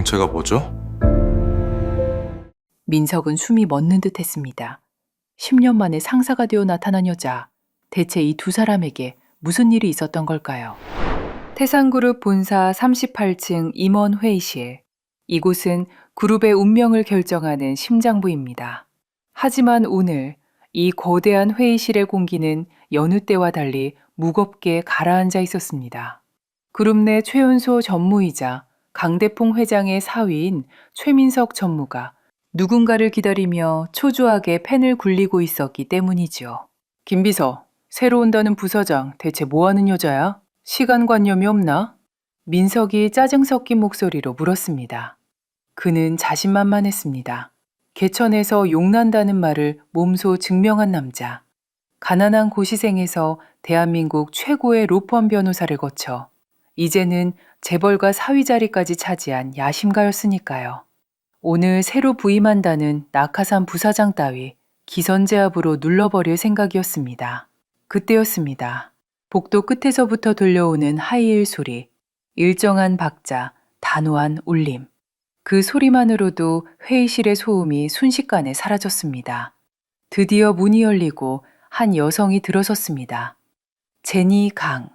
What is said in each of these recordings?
정체가 뭐죠? 민석은 숨이 멎는 듯 했습니다. 10년 만에 상사가 되어 나타난 여자. 대체 이 두 사람에게 무슨 일이 있었던 걸까요? 태산그룹 본사 38층 임원 회의실. 이곳은 그룹의 운명을 결정하는 심장부입니다. 하지만 오늘 이 거대한 회의실의 공기는 여느 때와 달리 무겁게 가라앉아 있었습니다. 그룹 내 최연소 전무이자 강대풍 회장의 사위인 최민석 전무가 누군가를 기다리며 초조하게 펜을 굴리고 있었기 때문이죠. 김비서, 새로 온다는 부서장 대체 뭐하는 여자야? 시간관념이 없나? 민석이 짜증 섞인 목소리로 물었습니다. 그는 자신만만했습니다. 개천에서 용난다는 말을 몸소 증명한 남자. 가난한 고시생에서 대한민국 최고의 로펌 변호사를 거쳐 이제는 재벌가 사위 자리까지 차지한 야심가였으니까요. 오늘 새로 부임한다는 낙하산 부사장 따위 기선제압으로 눌러버릴 생각이었습니다. 그때였습니다. 복도 끝에서부터 들려오는 하이힐 소리, 일정한 박자, 단호한 울림. 그 소리만으로도 회의실의 소음이 순식간에 사라졌습니다. 드디어 문이 열리고 한 여성이 들어섰습니다. 제니 강.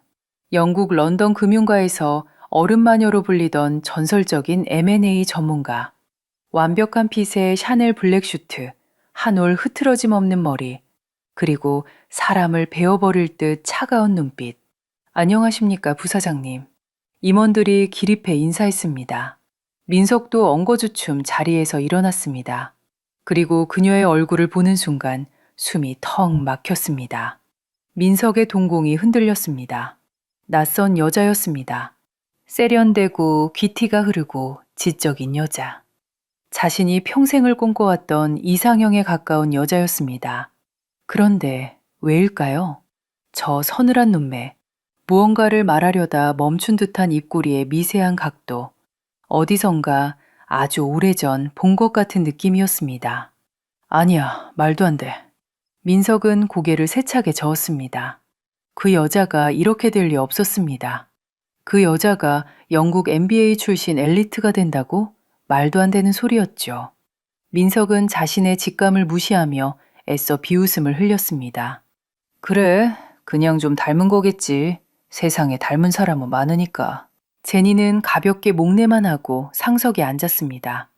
영국 런던 금융가에서 어른마녀로 불리던 전설적인 M&A 전문가. 완벽한 핏의 샤넬 블랙슈트, 한 올 흐트러짐 없는 머리, 그리고 사람을 베어버릴 듯 차가운 눈빛. 안녕하십니까, 부사장님. 임원들이 기립해 인사했습니다. 민석도 엉거주춤 자리에서 일어났습니다. 그리고 그녀의 얼굴을 보는 순간 숨이 턱 막혔습니다. 민석의 동공이 흔들렸습니다. 낯선 여자였습니다. 세련되고 귀티가 흐르고 지적인 여자. 자신이 평생을 꿈꿔왔던 이상형에 가까운 여자였습니다. 그런데 왜일까요? 저 서늘한 눈매, 무언가를 말하려다 멈춘 듯한 입꼬리의 미세한 각도, 어디선가 아주 오래전 본 것 같은 느낌이었습니다. 아니야, 말도 안 돼. 민석은 고개를 세차게 저었습니다. 그 여자가 이렇게 될 리 없었습니다. 그 여자가 영국 MBA 출신 엘리트가 된다고? 말도 안 되는 소리였죠. 민석은 자신의 직감을 무시하며 애써 비웃음을 흘렸습니다. 그래, 그냥 좀 닮은 거겠지. 세상에 닮은 사람은 많으니까. 제니는 가볍게 목례만 하고 상석에 앉았습니다.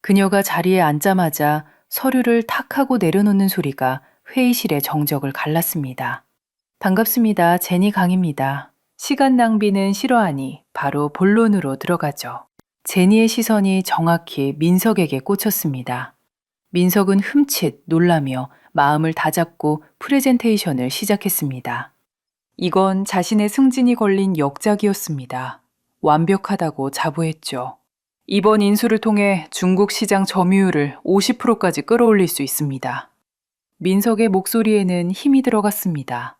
그녀가 자리에 앉자마자 서류를 탁 하고 내려놓는 소리가 회의실의 정적을 갈랐습니다. 반갑습니다. 제니 강입니다. 시간 낭비는 싫어하니 바로 본론으로 들어가죠. 제니의 시선이 정확히 민석에게 꽂혔습니다. 민석은 흠칫 놀라며 마음을 다잡고 프레젠테이션을 시작했습니다. 이건 자신의 승진이 걸린 역작이었습니다. 완벽하다고 자부했죠. 이번 인수를 통해 중국 시장 점유율을 50%까지 끌어올릴 수 있습니다. 민석의 목소리에는 힘이 들어갔습니다.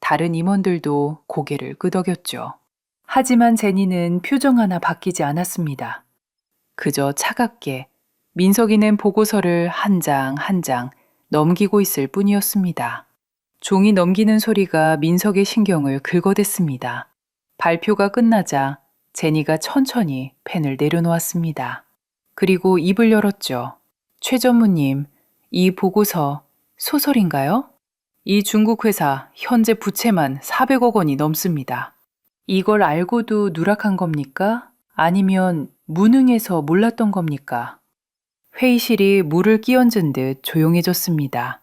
다른 임원들도 고개를 끄덕였죠. 하지만 제니는 표정 하나 바뀌지 않았습니다. 그저 차갑게 민석이 낸 보고서를 한 장 한 장 넘기고 있을 뿐이었습니다. 종이 넘기는 소리가 민석의 신경을 긁어댔습니다. 발표가 끝나자 제니가 천천히 펜을 내려놓았습니다. 그리고 입을 열었죠. 최 전무님, 이 보고서 소설인가요? 이 중국 회사 현재 부채만 400억 원이 넘습니다. 이걸 알고도 누락한 겁니까? 아니면 무능해서 몰랐던 겁니까? 회의실이 물을 끼얹은 듯 조용해졌습니다.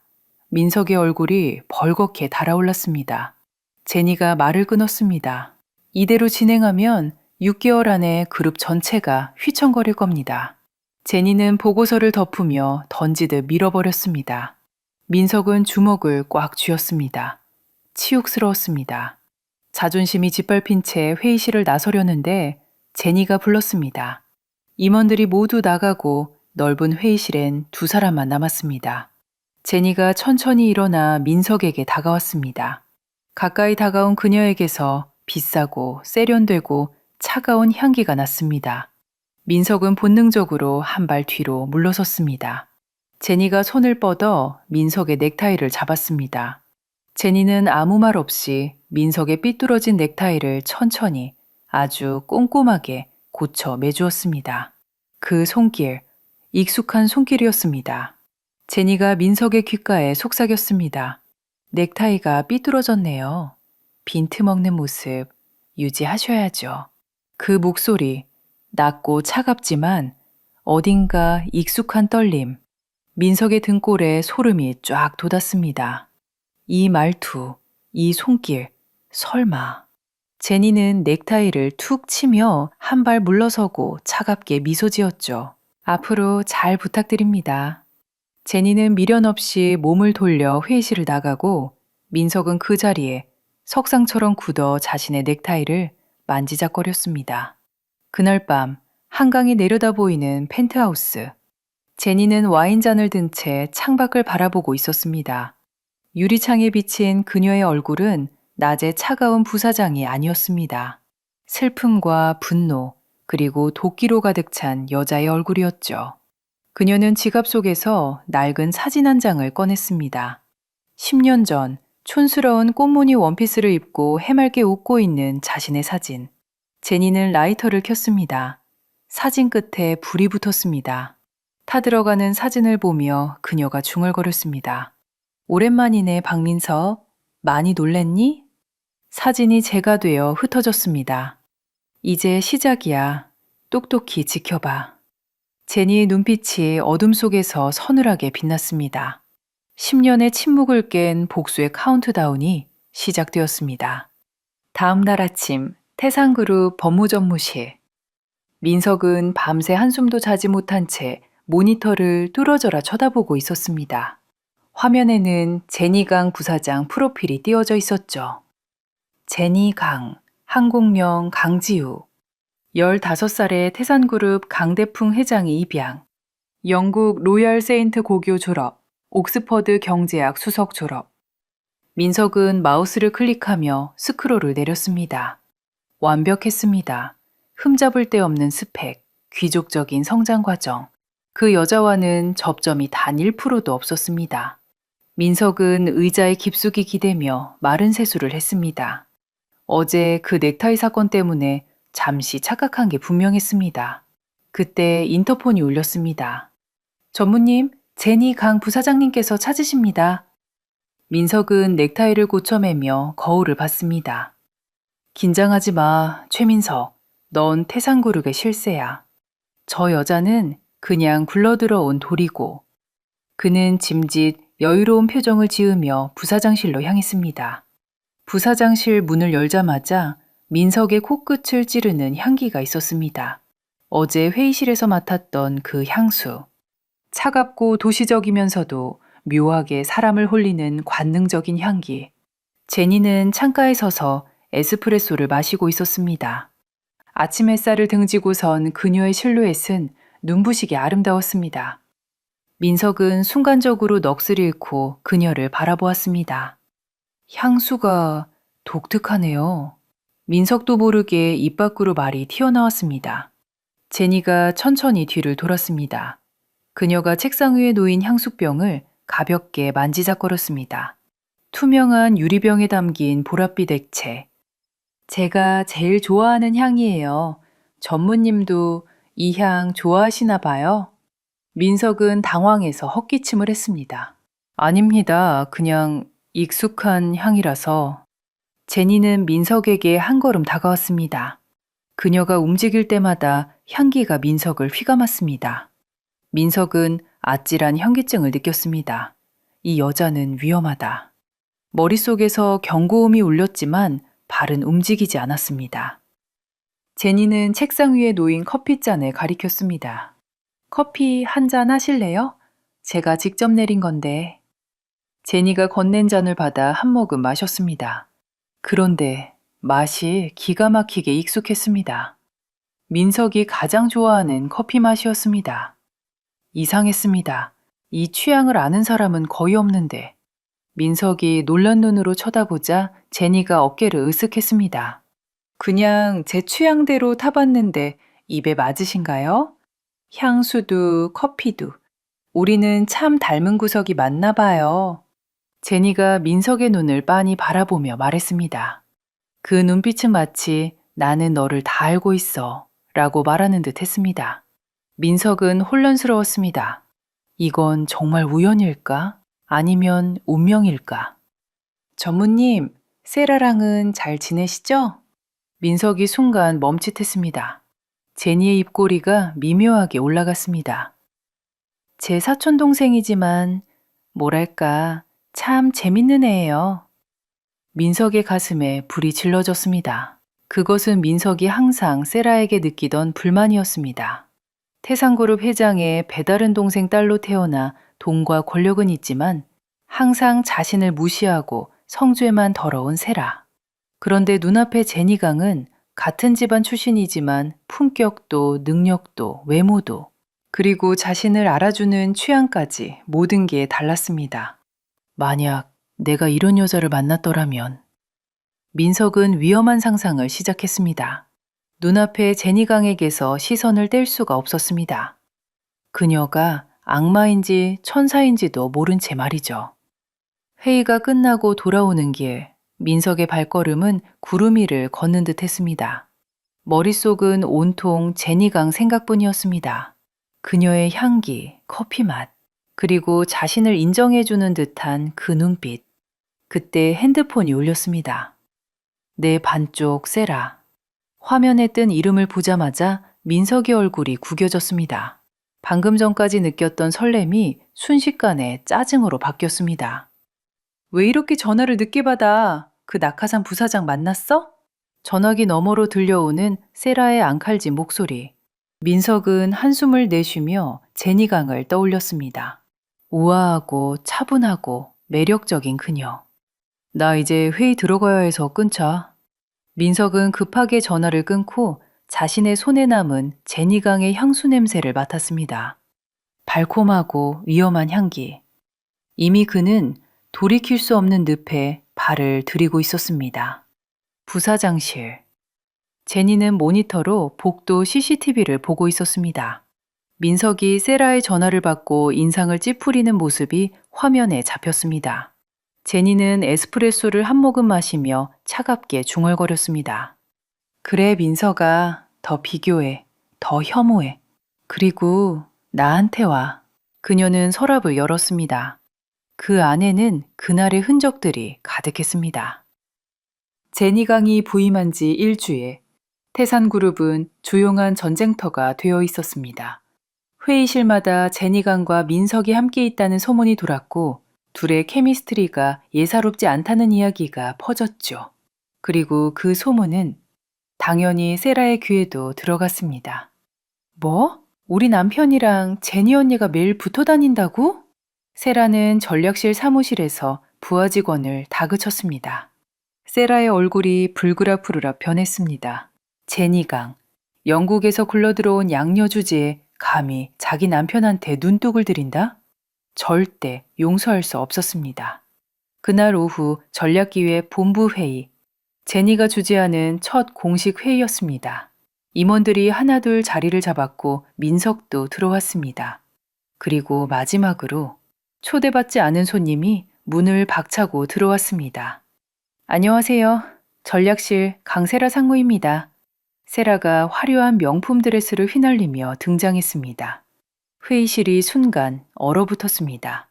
민석의 얼굴이 벌겋게 달아올랐습니다. 제니가 말을 끊었습니다. 이대로 진행하면 6개월 안에 그룹 전체가 휘청거릴 겁니다. 제니는 보고서를 덮으며 던지듯 밀어버렸습니다. 민석은 주먹을 꽉 쥐었습니다. 치욕스러웠습니다. 자존심이 짓밟힌 채 회의실을 나서려는데 제니가 불렀습니다. 임원들이 모두 나가고 넓은 회의실엔 두 사람만 남았습니다. 제니가 천천히 일어나 민석에게 다가왔습니다. 가까이 다가온 그녀에게서 비싸고 세련되고 차가운 향기가 났습니다. 민석은 본능적으로 한 발 뒤로 물러섰습니다. 제니가 손을 뻗어 민석의 넥타이를 잡았습니다. 제니는 아무 말 없이 민석의 삐뚤어진 넥타이를 천천히 아주 꼼꼼하게 고쳐 매주었습니다. 그 손길, 익숙한 손길이었습니다. 제니가 민석의 귓가에 속삭였습니다. 넥타이가 삐뚤어졌네요. 빈틈없는 모습 유지하셔야죠. 그 목소리, 낮고 차갑지만 어딘가 익숙한 떨림, 민석의 등골에 소름이 쫙 돋았습니다. 이 말투, 이 손길, 설마. 제니는 넥타이를 툭 치며 한 발 물러서고 차갑게 미소 지었죠. 앞으로 잘 부탁드립니다. 제니는 미련 없이 몸을 돌려 회의실을 나가고 민석은 그 자리에 석상처럼 굳어 자신의 넥타이를 만지작거렸습니다. 그날 밤 한강이 내려다 보이는 펜트하우스. 제니는 와인잔을 든 채 창밖을 바라보고 있었습니다. 유리창에 비친 그녀의 얼굴은 낮의 차가운 부사장이 아니었습니다. 슬픔과 분노, 그리고 도끼로 가득 찬 여자의 얼굴이었죠. 그녀는 지갑 속에서 낡은 사진 한 장을 꺼냈습니다. 10년 전 촌스러운 꽃무늬 원피스를 입고 해맑게 웃고 있는 자신의 사진. 제니는 라이터를 켰습니다. 사진 끝에 불이 붙었습니다. 타들어가는 사진을 보며 그녀가 중얼거렸습니다. 오랜만이네, 박민석. 많이 놀랬니? 사진이 재가 되어 흩어졌습니다. 이제 시작이야. 똑똑히 지켜봐. 제니의 눈빛이 어둠 속에서 서늘하게 빛났습니다. 10년의 침묵을 깬 복수의 카운트다운이 시작되었습니다. 다음 날 아침 태산그룹 법무전무실. 민석은 밤새 한숨도 자지 못한 채 모니터를 뚫어져라 쳐다보고 있었습니다. 화면에는 제니강 부사장 프로필이 띄어져 있었죠. 제니강, 한국명 강지우. 15살의 태산그룹 강대풍 회장이 입양. 영국 로열 세인트 고교 졸업. 옥스퍼드 경제학 수석 졸업. 민석은 마우스를 클릭하며 스크롤을 내렸습니다. 완벽했습니다. 흠잡을 데 없는 스펙, 귀족적인 성장 과정. 그 여자와는 접점이 단 1%도 없었습니다. 민석은 의자에 깊숙이 기대며 마른 세수를 했습니다. 어제 그 넥타이 사건 때문에 잠시 착각한 게 분명했습니다. 그때 인터폰이 울렸습니다. 전무님, 제니 강 부사장님께서 찾으십니다. 민석은 넥타이를 고쳐매며 거울을 봤습니다. 긴장하지 마, 최민석. 넌 태산그룹의 실세야. 저 여자는 그냥 굴러들어온 돌이고. 그는 짐짓 여유로운 표정을 지으며 부사장실로 향했습니다. 부사장실 문을 열자마자 민석의 코끝을 찌르는 향기가 있었습니다. 어제 회의실에서 맡았던 그 향수. 차갑고 도시적이면서도 묘하게 사람을 홀리는 관능적인 향기. 제니는 창가에 서서 에스프레소를 마시고 있었습니다. 아침 햇살을 등지고 선 그녀의 실루엣은 눈부시게 아름다웠습니다. 민석은 순간적으로 넋을 잃고 그녀를 바라보았습니다. 향수가 독특하네요. 민석도 모르게 입 밖으로 말이 튀어나왔습니다. 제니가 천천히 뒤를 돌았습니다. 그녀가 책상 위에 놓인 향수병을 가볍게 만지작거렸습니다. 투명한 유리병에 담긴 보랏빛 액체. 제가 제일 좋아하는 향이에요. 전무님도 이 향 좋아하시나 봐요. 민석은 당황해서 헛기침을 했습니다. 아닙니다. 그냥 익숙한 향이라서. 제니는 민석에게 한 걸음 다가왔습니다. 그녀가 움직일 때마다 향기가 민석을 휘감았습니다. 민석은 아찔한 현기증을 느꼈습니다. 이 여자는 위험하다. 머릿속에서 경고음이 울렸지만 발은 움직이지 않았습니다. 제니는 책상 위에 놓인 커피잔을 가리켰습니다. 커피 한 잔 하실래요? 제가 직접 내린 건데. 제니가 건넨 잔을 받아 한 모금 마셨습니다. 그런데 맛이 기가 막히게 익숙했습니다. 민석이 가장 좋아하는 커피 맛이었습니다. 이상했습니다. 이 취향을 아는 사람은 거의 없는데. 민석이 놀란 눈으로 쳐다보자 제니가 어깨를 으쓱했습니다. 그냥 제 취향대로 타봤는데 입에 맞으신가요? 향수도 커피도. 우리는 참 닮은 구석이 많나 봐요. 제니가 민석의 눈을 빤히 바라보며 말했습니다. 그 눈빛은 마치 나는 너를 다 알고 있어 라고 말하는 듯 했습니다. 민석은 혼란스러웠습니다. 이건 정말 우연일까? 아니면 운명일까? 전무님, 세라랑은 잘 지내시죠? 민석이 순간 멈칫했습니다. 제니의 입꼬리가 미묘하게 올라갔습니다. 제 사촌 동생이지만 뭐랄까 참 재밌는 애예요. 민석의 가슴에 불이 질러졌습니다. 그것은 민석이 항상 세라에게 느끼던 불만이었습니다. 태산그룹 회장의 배다른 동생 딸로 태어나 돈과 권력은 있지만 항상 자신을 무시하고 성죄만 더러운 세라. 그런데 눈앞의 제니강은 같은 집안 출신이지만 품격도 능력도 외모도 그리고 자신을 알아주는 취향까지 모든 게 달랐습니다. 만약 내가 이런 여자를 만났더라면 민석은 위험한 상상을 시작했습니다. 눈앞에 제니강에게서 시선을 뗄 수가 없었습니다. 그녀가 악마인지 천사인지도 모른 채 말이죠. 회의가 끝나고 돌아오는 길, 민석의 발걸음은 구름 위를 걷는 듯 했습니다. 머릿속은 온통 제니강 생각뿐이었습니다. 그녀의 향기, 커피 맛, 그리고 자신을 인정해주는 듯한 그 눈빛. 그때 핸드폰이 울렸습니다. 내 반쪽 세라. 화면에 뜬 이름을 보자마자 민석의 얼굴이 구겨졌습니다. 방금 전까지 느꼈던 설렘이 순식간에 짜증으로 바뀌었습니다. 왜 이렇게 전화를 늦게 받아? 그 낙하산 부사장 만났어? 전화기 너머로 들려오는 세라의 앙칼진 목소리. 민석은 한숨을 내쉬며 제니강을 떠올렸습니다. 우아하고 차분하고 매력적인 그녀. 나 이제 회의 들어가야 해서 끊자. 민석은 급하게 전화를 끊고 자신의 손에 남은 제니강의 향수 냄새를 맡았습니다. 달콤하고 위험한 향기. 이미 그는 돌이킬 수 없는 늪에 발을 들이고 있었습니다. 부사장실. 제니는 모니터로 복도 CCTV를 보고 있었습니다. 민석이 세라의 전화를 받고 인상을 찌푸리는 모습이 화면에 잡혔습니다. 제니는 에스프레소를 한 모금 마시며 차갑게 중얼거렸습니다. 그래, 민석아. 더 비교해. 더 혐오해. 그리고 나한테 와. 그녀는 서랍을 열었습니다. 그 안에는 그날의 흔적들이 가득했습니다. 제니강이 부임한 지 일주일, 태산그룹은 조용한 전쟁터가 되어 있었습니다. 회의실마다 제니강과 민석이 함께 있다는 소문이 돌았고 둘의 케미스트리가 예사롭지 않다는 이야기가 퍼졌죠. 그리고 그 소문은 당연히 세라의 귀에도 들어갔습니다. 뭐? 우리 남편이랑 제니 언니가 매일 붙어 다닌다고? 세라는 전략실 사무실에서 부하 직원을 다그쳤습니다. 세라의 얼굴이 불그라푸르라 변했습니다. 제니강, 영국에서 굴러들어온 양녀 주제에 감히 자기 남편한테 눈독을 들인다? 절대 용서할 수 없었습니다. 그날 오후 전략기획 본부 회의, 제니가 주재하는 첫 공식 회의였습니다. 임원들이 하나둘 자리를 잡았고 민석도 들어왔습니다. 그리고 마지막으로 초대받지 않은 손님이 문을 박차고 들어왔습니다. 안녕하세요. 전략실 강세라 상무입니다. 세라가 화려한 명품 드레스를 휘날리며 등장했습니다. 회의실이 순간 얼어붙었습니다.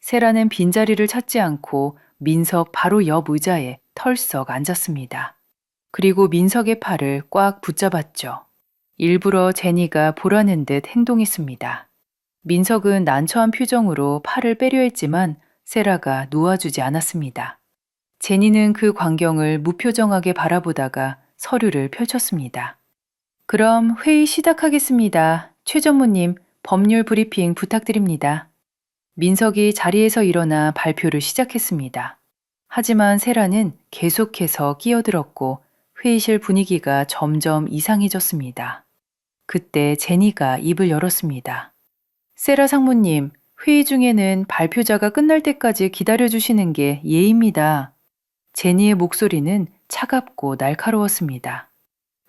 세라는 빈자리를 찾지 않고 민석 바로 옆 의자에 털썩 앉았습니다. 그리고 민석의 팔을 꽉 붙잡았죠. 일부러 제니가 보라는 듯 행동했습니다. 민석은 난처한 표정으로 팔을 빼려 했지만 세라가 놓아주지 않았습니다. 제니는 그 광경을 무표정하게 바라보다가 서류를 펼쳤습니다. 그럼 회의 시작하겠습니다. 최 전무님, 법률 브리핑 부탁드립니다. 민석이 자리에서 일어나 발표를 시작했습니다. 하지만 세라는 계속해서 끼어들었고 회의실 분위기가 점점 이상해졌습니다. 그때 제니가 입을 열었습니다. 세라 상무님, 회의 중에는 발표자가 끝날 때까지 기다려주시는 게 예입니다. 제니의 목소리는 차갑고 날카로웠습니다.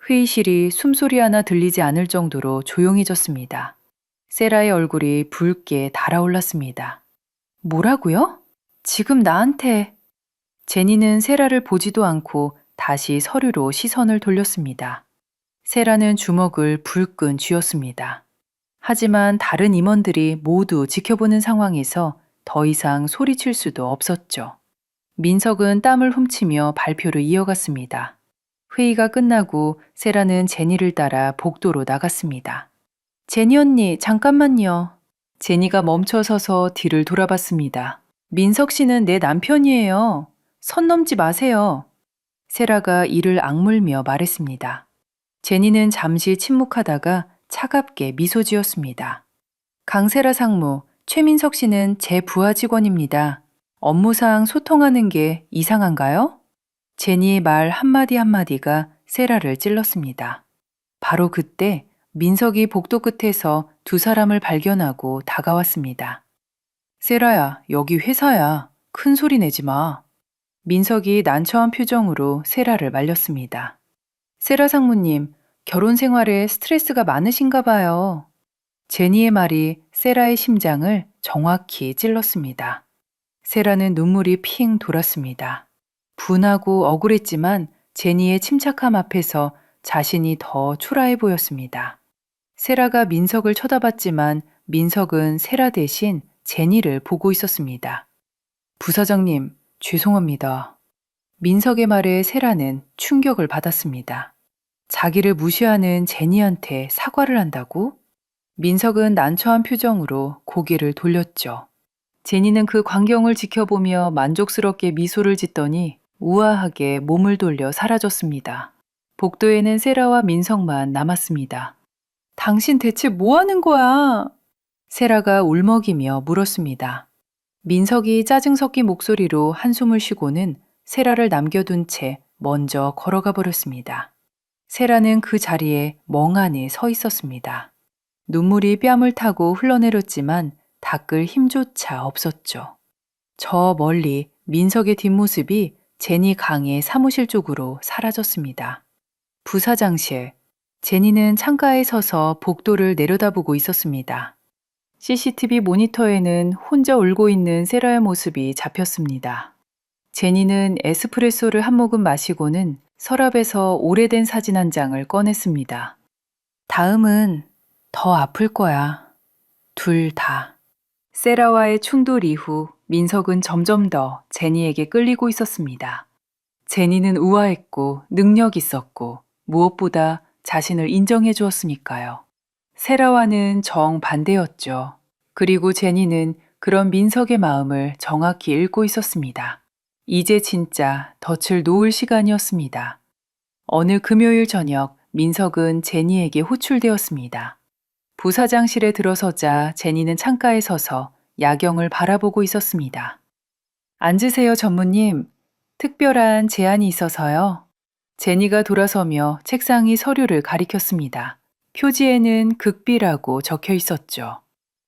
회의실이 숨소리 하나 들리지 않을 정도로 조용해졌습니다. 세라의 얼굴이 붉게 달아올랐습니다. 뭐라고요? 지금 나한테... 제니는 세라를 보지도 않고 다시 서류로 시선을 돌렸습니다. 세라는 주먹을 불끈 쥐었습니다. 하지만 다른 임원들이 모두 지켜보는 상황에서 더 이상 소리칠 수도 없었죠. 민석은 땀을 훔치며 발표를 이어갔습니다. 회의가 끝나고 세라는 제니를 따라 복도로 나갔습니다. 제니 언니, 잠깐만요. 제니가 멈춰서서 뒤를 돌아봤습니다. 민석 씨는 내 남편이에요. 선 넘지 마세요. 세라가 이를 악물며 말했습니다. 제니는 잠시 침묵하다가 차갑게 미소 지었습니다. 강세라 상무, 최민석 씨는 제 부하 직원입니다. 업무상 소통하는 게 이상한가요? 제니의 말 한마디 한마디가 세라를 찔렀습니다. 바로 그때 민석이 복도 끝에서 두 사람을 발견하고 다가왔습니다. 세라야, 여기 회사야. 큰 소리 내지 마. 민석이 난처한 표정으로 세라를 말렸습니다. 세라 상무님, 결혼 생활에 스트레스가 많으신가 봐요. 제니의 말이 세라의 심장을 정확히 찔렀습니다. 세라는 눈물이 핑 돌았습니다. 분하고 억울했지만 제니의 침착함 앞에서 자신이 더 초라해 보였습니다. 세라가 민석을 쳐다봤지만 민석은 세라 대신 제니를 보고 있었습니다. 부사장님, 죄송합니다. 민석의 말에 세라는 충격을 받았습니다. 자기를 무시하는 제니한테 사과를 한다고? 민석은 난처한 표정으로 고개를 돌렸죠. 제니는 그 광경을 지켜보며 만족스럽게 미소를 짓더니 우아하게 몸을 돌려 사라졌습니다. 복도에는 세라와 민석만 남았습니다. 당신 대체 뭐 하는 거야? 세라가 울먹이며 물었습니다. 민석이 짜증 섞인 목소리로 한숨을 쉬고는 세라를 남겨둔 채 먼저 걸어가 버렸습니다. 세라는 그 자리에 멍하니 서 있었습니다. 눈물이 뺨을 타고 흘러내렸지만 닦을 힘조차 없었죠. 저 멀리 민석의 뒷모습이 제니 강의 사무실 쪽으로 사라졌습니다. 부사장실, 제니는 창가에 서서 복도를 내려다보고 있었습니다. CCTV 모니터에는 혼자 울고 있는 세라의 모습이 잡혔습니다. 제니는 에스프레소를 한 모금 마시고는 서랍에서 오래된 사진 한 장을 꺼냈습니다. 다음은 더 아플 거야. 둘 다. 세라와의 충돌 이후 민석은 점점 더 제니에게 끌리고 있었습니다. 제니는 우아했고 능력 있었고 무엇보다 자신을 인정해 주었으니까요. 세라와는 정반대였죠. 그리고 제니는 그런 민석의 마음을 정확히 읽고 있었습니다. 이제 진짜 덫을 놓을 시간이었습니다. 어느 금요일 저녁 민석은 제니에게 호출되었습니다. 부사장실에 들어서자 제니는 창가에 서서 야경을 바라보고 있었습니다. 앉으세요, 전무님. 특별한 제안이 있어서요. 제니가 돌아서며 책상 위 서류를 가리켰습니다. 표지에는 극비라고 적혀 있었죠.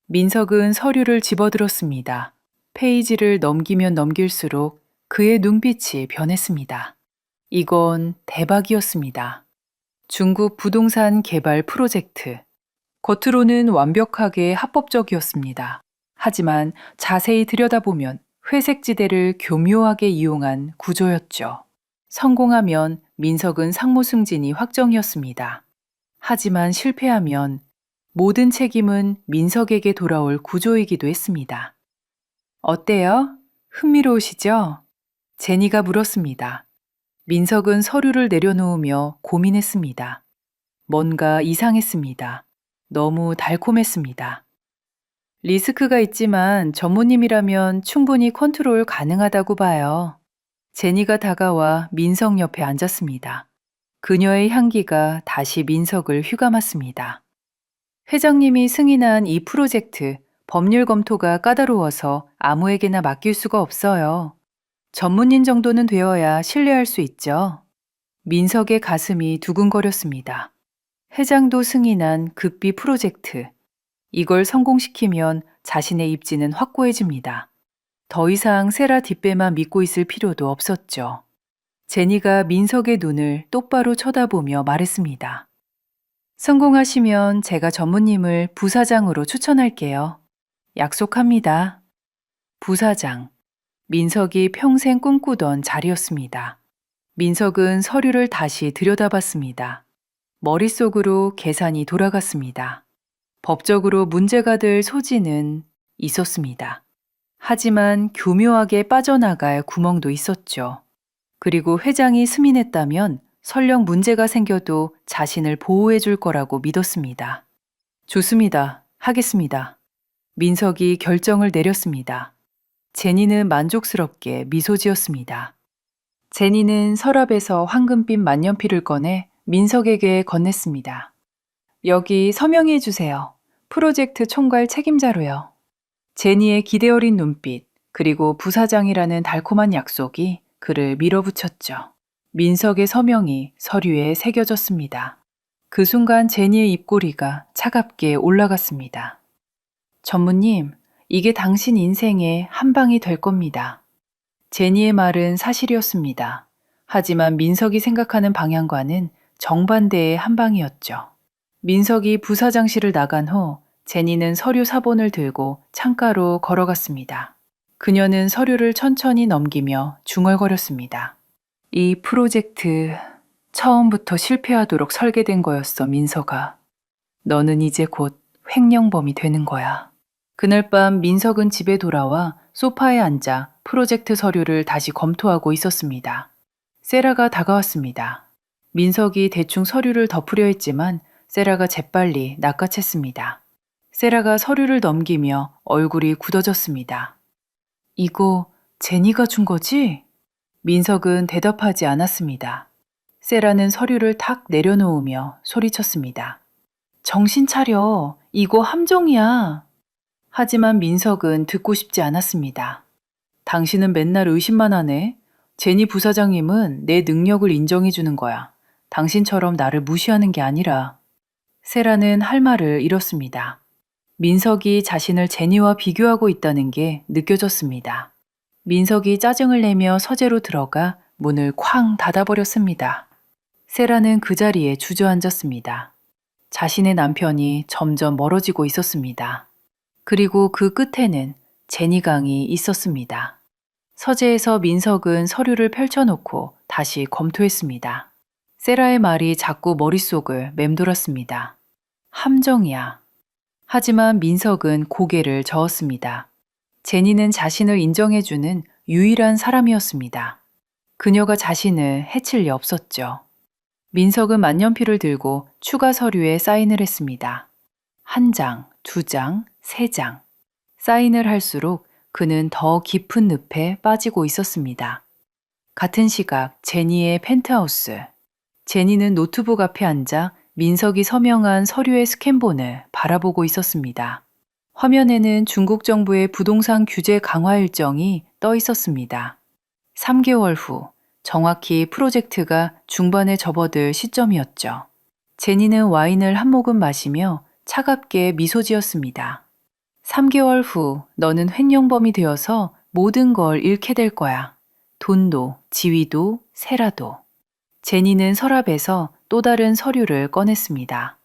민석은 서류를 집어들었습니다. 페이지를 넘기면 넘길수록 그의 눈빛이 변했습니다. 이건 대박이었습니다. 중국 부동산 개발 프로젝트. 겉으로는 완벽하게 합법적이었습니다. 하지만 자세히 들여다보면 회색지대를 교묘하게 이용한 구조였죠. 성공하면 민석은 상무 승진이 확정이었습니다. 하지만 실패하면 모든 책임은 민석에게 돌아올 구조이기도 했습니다. 어때요? 흥미로우시죠? 제니가 물었습니다. 민석은 서류를 내려놓으며 고민했습니다. 뭔가 이상했습니다. 너무 달콤했습니다. 리스크가 있지만 전무님이라면 충분히 컨트롤 가능하다고 봐요. 제니가 다가와 민석 옆에 앉았습니다. 그녀의 향기가 다시 민석을 휘감았습니다. 회장님이 승인한 이 프로젝트, 법률 검토가 까다로워서 아무에게나 맡길 수가 없어요. 전문인 정도는 되어야 신뢰할 수 있죠. 민석의 가슴이 두근거렸습니다. 회장도 승인한 극비 프로젝트. 이걸 성공시키면 자신의 입지는 확고해집니다. 더 이상 세라 뒷배만 믿고 있을 필요도 없었죠. 제니가 민석의 눈을 똑바로 쳐다보며 말했습니다. 성공하시면 제가 전무님을 부사장으로 추천할게요. 약속합니다. 부사장. 민석이 평생 꿈꾸던 자리였습니다. 민석은 서류를 다시 들여다봤습니다. 머릿속으로 계산이 돌아갔습니다. 법적으로 문제가 될 소지는 있었습니다. 하지만 교묘하게 빠져나갈 구멍도 있었죠. 그리고 회장이 승인했다면 설령 문제가 생겨도 자신을 보호해 줄 거라고 믿었습니다. 좋습니다. 하겠습니다. 민석이 결정을 내렸습니다. 제니는 만족스럽게 미소 지었습니다. 제니는 서랍에서 황금빛 만년필을 꺼내 민석에게 건넸습니다. 여기 서명해 주세요. 프로젝트 총괄 책임자로요. 제니의 기대 어린 눈빛, 그리고 부사장이라는 달콤한 약속이 그를 밀어붙였죠. 민석의 서명이 서류에 새겨졌습니다. 그 순간 제니의 입꼬리가 차갑게 올라갔습니다. 전무님, 이게 당신 인생의 한 방이 될 겁니다. 제니의 말은 사실이었습니다. 하지만 민석이 생각하는 방향과는 정반대의 한 방이었죠. 민석이 부사장실을 나간 후 제니는 서류 사본을 들고 창가로 걸어갔습니다. 그녀는 서류를 천천히 넘기며 중얼거렸습니다. 이 프로젝트 처음부터 실패하도록 설계된 거였어, 민석아. 너는 이제 곧 횡령범이 되는 거야. 그날 밤 민석은 집에 돌아와 소파에 앉아 프로젝트 서류를 다시 검토하고 있었습니다. 세라가 다가왔습니다. 민석이 대충 서류를 덮으려 했지만 세라가 재빨리 낚아챘습니다. 세라가 서류를 넘기며 얼굴이 굳어졌습니다. 이거 제니가 준 거지? 민석은 대답하지 않았습니다. 세라는 서류를 탁 내려놓으며 소리쳤습니다. 정신 차려. 이거 함정이야. 하지만 민석은 듣고 싶지 않았습니다. 당신은 맨날 의심만 하네. 제니 부사장님은 내 능력을 인정해 주는 거야. 당신처럼 나를 무시하는 게 아니라. 세라는 할 말을 잃었습니다. 민석이 자신을 제니와 비교하고 있다는 게 느껴졌습니다. 민석이 짜증을 내며 서재로 들어가 문을 쾅 닫아버렸습니다. 세라는 그 자리에 주저앉았습니다. 자신의 남편이 점점 멀어지고 있었습니다. 그리고 그 끝에는 제니강이 있었습니다. 서재에서 민석은 서류를 펼쳐놓고 다시 검토했습니다. 세라의 말이 자꾸 머릿속을 맴돌았습니다. 함정이야. 하지만 민석은 고개를 저었습니다. 제니는 자신을 인정해주는 유일한 사람이었습니다. 그녀가 자신을 해칠 리 없었죠. 민석은 만년필을 들고 추가 서류에 사인을 했습니다. 1장, 2장, 3장. 사인을 할수록 그는 더 깊은 늪에 빠지고 있었습니다. 같은 시각 제니의 펜트하우스. 제니는 노트북 앞에 앉아 민석이 서명한 서류의 스캔본을 바라보고 있었습니다. 화면에는 중국 정부의 부동산 규제 강화 일정이 떠 있었습니다. 3개월 후 정확히 프로젝트가 중반에 접어들 시점이었죠. 제니는 와인을 한 모금 마시며 차갑게 미소 지었습니다. 3개월 후 너는 횡령범이 되어서 모든 걸 잃게 될 거야. 돈도, 지위도, 세라도. 제니는 서랍에서 또 다른 서류를 꺼냈습니다.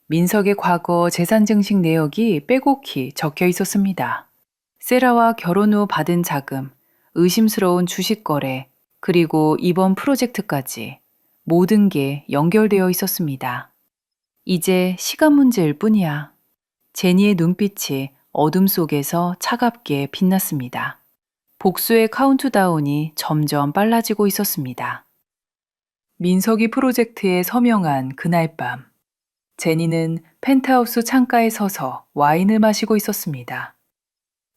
민석의 과거 재산 증식 내역이 빼곡히 적혀 있었습니다. 세라와 결혼 후 받은 자금, 의심스러운 주식 거래, 그리고 이번 프로젝트까지 모든 게 연결되어 있었습니다. 이제 시간 문제일 뿐이야. 제니의 눈빛이 어둠 속에서 차갑게 빛났습니다. 복수의 카운트다운이 점점 빨라지고 있었습니다. 민석이 프로젝트에 서명한 그날 밤, 제니는 펜트하우스 창가에 서서 와인을 마시고 있었습니다.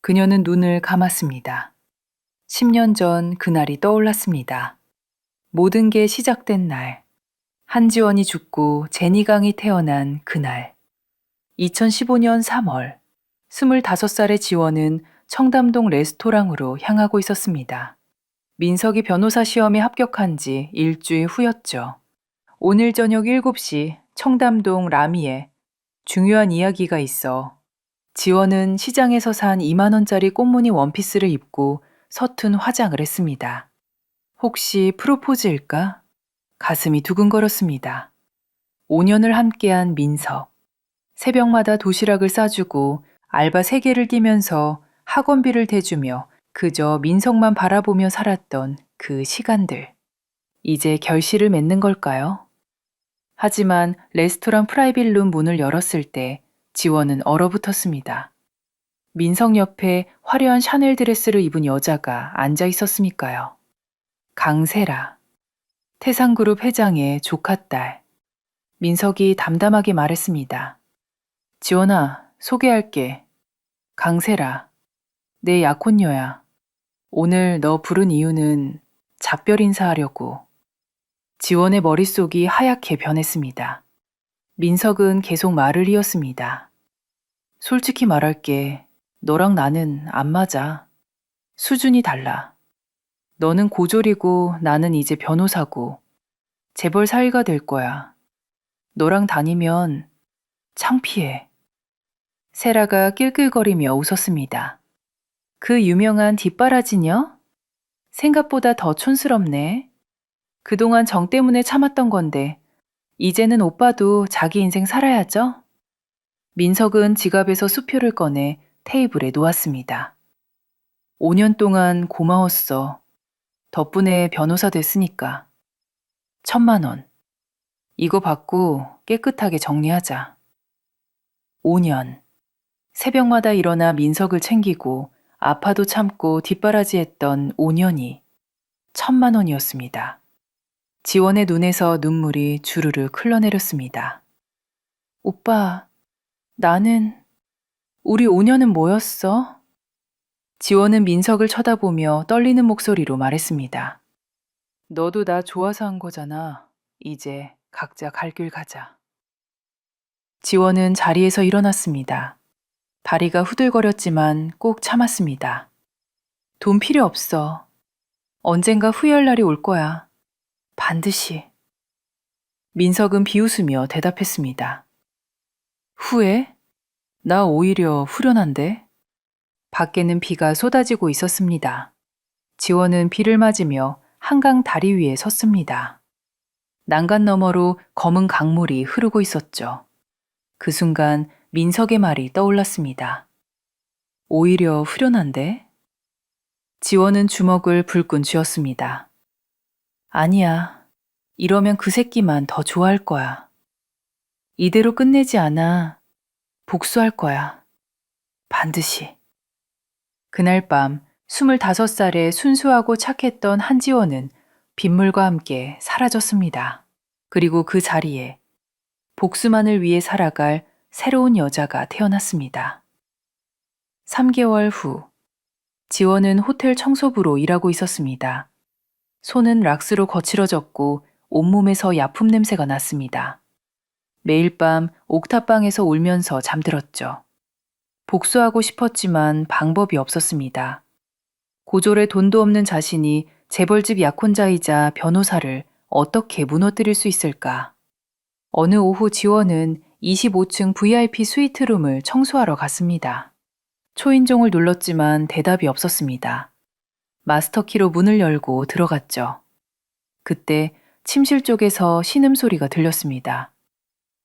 그녀는 눈을 감았습니다. 10년 전 그날이 떠올랐습니다. 모든 게 시작된 날, 한지원이 죽고 제니강이 태어난 그날. 2015년 3월, 25살의 지원은 청담동 레스토랑으로 향하고 있었습니다. 민석이 변호사 시험에 합격한 지 일주일 후였죠. 오늘 저녁 7시 청담동 라미에 중요한 이야기가 있어. 지원은 시장에서 산 2만 원짜리 꽃무늬 원피스를 입고 서툰 화장을 했습니다. 혹시 프로포즈일까? 가슴이 두근거렸습니다. 5년을 함께한 민석. 새벽마다 도시락을 싸주고 알바 3개를 뛰면서 학원비를 대주며 그저 민석만 바라보며 살았던 그 시간들. 이제 결실을 맺는 걸까요? 하지만 레스토랑 프라이빗 룸 문을 열었을 때 지원은 얼어붙었습니다. 민석 옆에 화려한 샤넬 드레스를 입은 여자가 앉아 있었으니까요. 강세라, 태상그룹 회장의 조카딸. 민석이 담담하게 말했습니다. 지원아, 소개할게. 강세라, 내 약혼녀야. 오늘 너 부른 이유는 작별 인사하려고. 지원의 머릿속이 하얗게 변했습니다. 민석은 계속 말을 이었습니다. 솔직히 말할게. 너랑 나는 안 맞아. 수준이 달라. 너는 고졸이고 나는 이제 변호사고 재벌 사위가 될 거야. 너랑 다니면 창피해. 세라가 낄낄거리며 웃었습니다. 그 유명한 뒷바라지녀? 생각보다 더 촌스럽네. 그동안 정 때문에 참았던 건데 이제는 오빠도 자기 인생 살아야죠? 민석은 지갑에서 수표를 꺼내 테이블에 놓았습니다. 5년 동안 고마웠어. 덕분에 변호사 됐으니까. 1,000만 원. 이거 받고 깨끗하게 정리하자. 5년. 새벽마다 일어나 민석을 챙기고 아파도 참고 뒷바라지했던 5년이 1,000만 원이었습니다. 지원의 눈에서 눈물이 주르르 흘러내렸습니다. 오빠, 우리 5년은 뭐였어? 지원은 민석을 쳐다보며 떨리는 목소리로 말했습니다. 너도 나 좋아서 한 거잖아. 이제 각자 갈 길 가자. 지원은 자리에서 일어났습니다. 다리가 후들거렸지만 꼭 참았습니다. 돈 필요 없어. 언젠가 후회할 날이 올 거야. 반드시. 민석은 비웃으며 대답했습니다. 후회? 나 오히려 후련한데? 밖에는 비가 쏟아지고 있었습니다. 지원은 비를 맞으며 한강 다리 위에 섰습니다. 난간 너머로 검은 강물이 흐르고 있었죠. 그 순간 민석의 말이 떠올랐습니다. 오히려 후련한데? 지원은 주먹을 불끈 쥐었습니다. 아니야. 이러면 그 새끼만 더 좋아할 거야. 이대로 끝내지 않아. 복수할 거야. 반드시. 그날 밤 25살의 순수하고 착했던 한지원은 빗물과 함께 사라졌습니다. 그리고 그 자리에 복수만을 위해 살아갈 새로운 여자가 태어났습니다. 3개월 후, 지원은 호텔 청소부로 일하고 있었습니다. 손은 락스로 거칠어졌고 온몸에서 약품 냄새가 났습니다. 매일 밤 옥탑방에서 울면서 잠들었죠. 복수하고 싶었지만 방법이 없었습니다. 고졸에 돈도 없는 자신이 재벌집 약혼자이자 변호사를 어떻게 무너뜨릴 수 있을까? 어느 오후 지원은 25층 VIP 스위트룸을 청소하러 갔습니다. 초인종을 눌렀지만 대답이 없었습니다. 마스터키로 문을 열고 들어갔죠. 그때 침실 쪽에서 신음소리가 들렸습니다.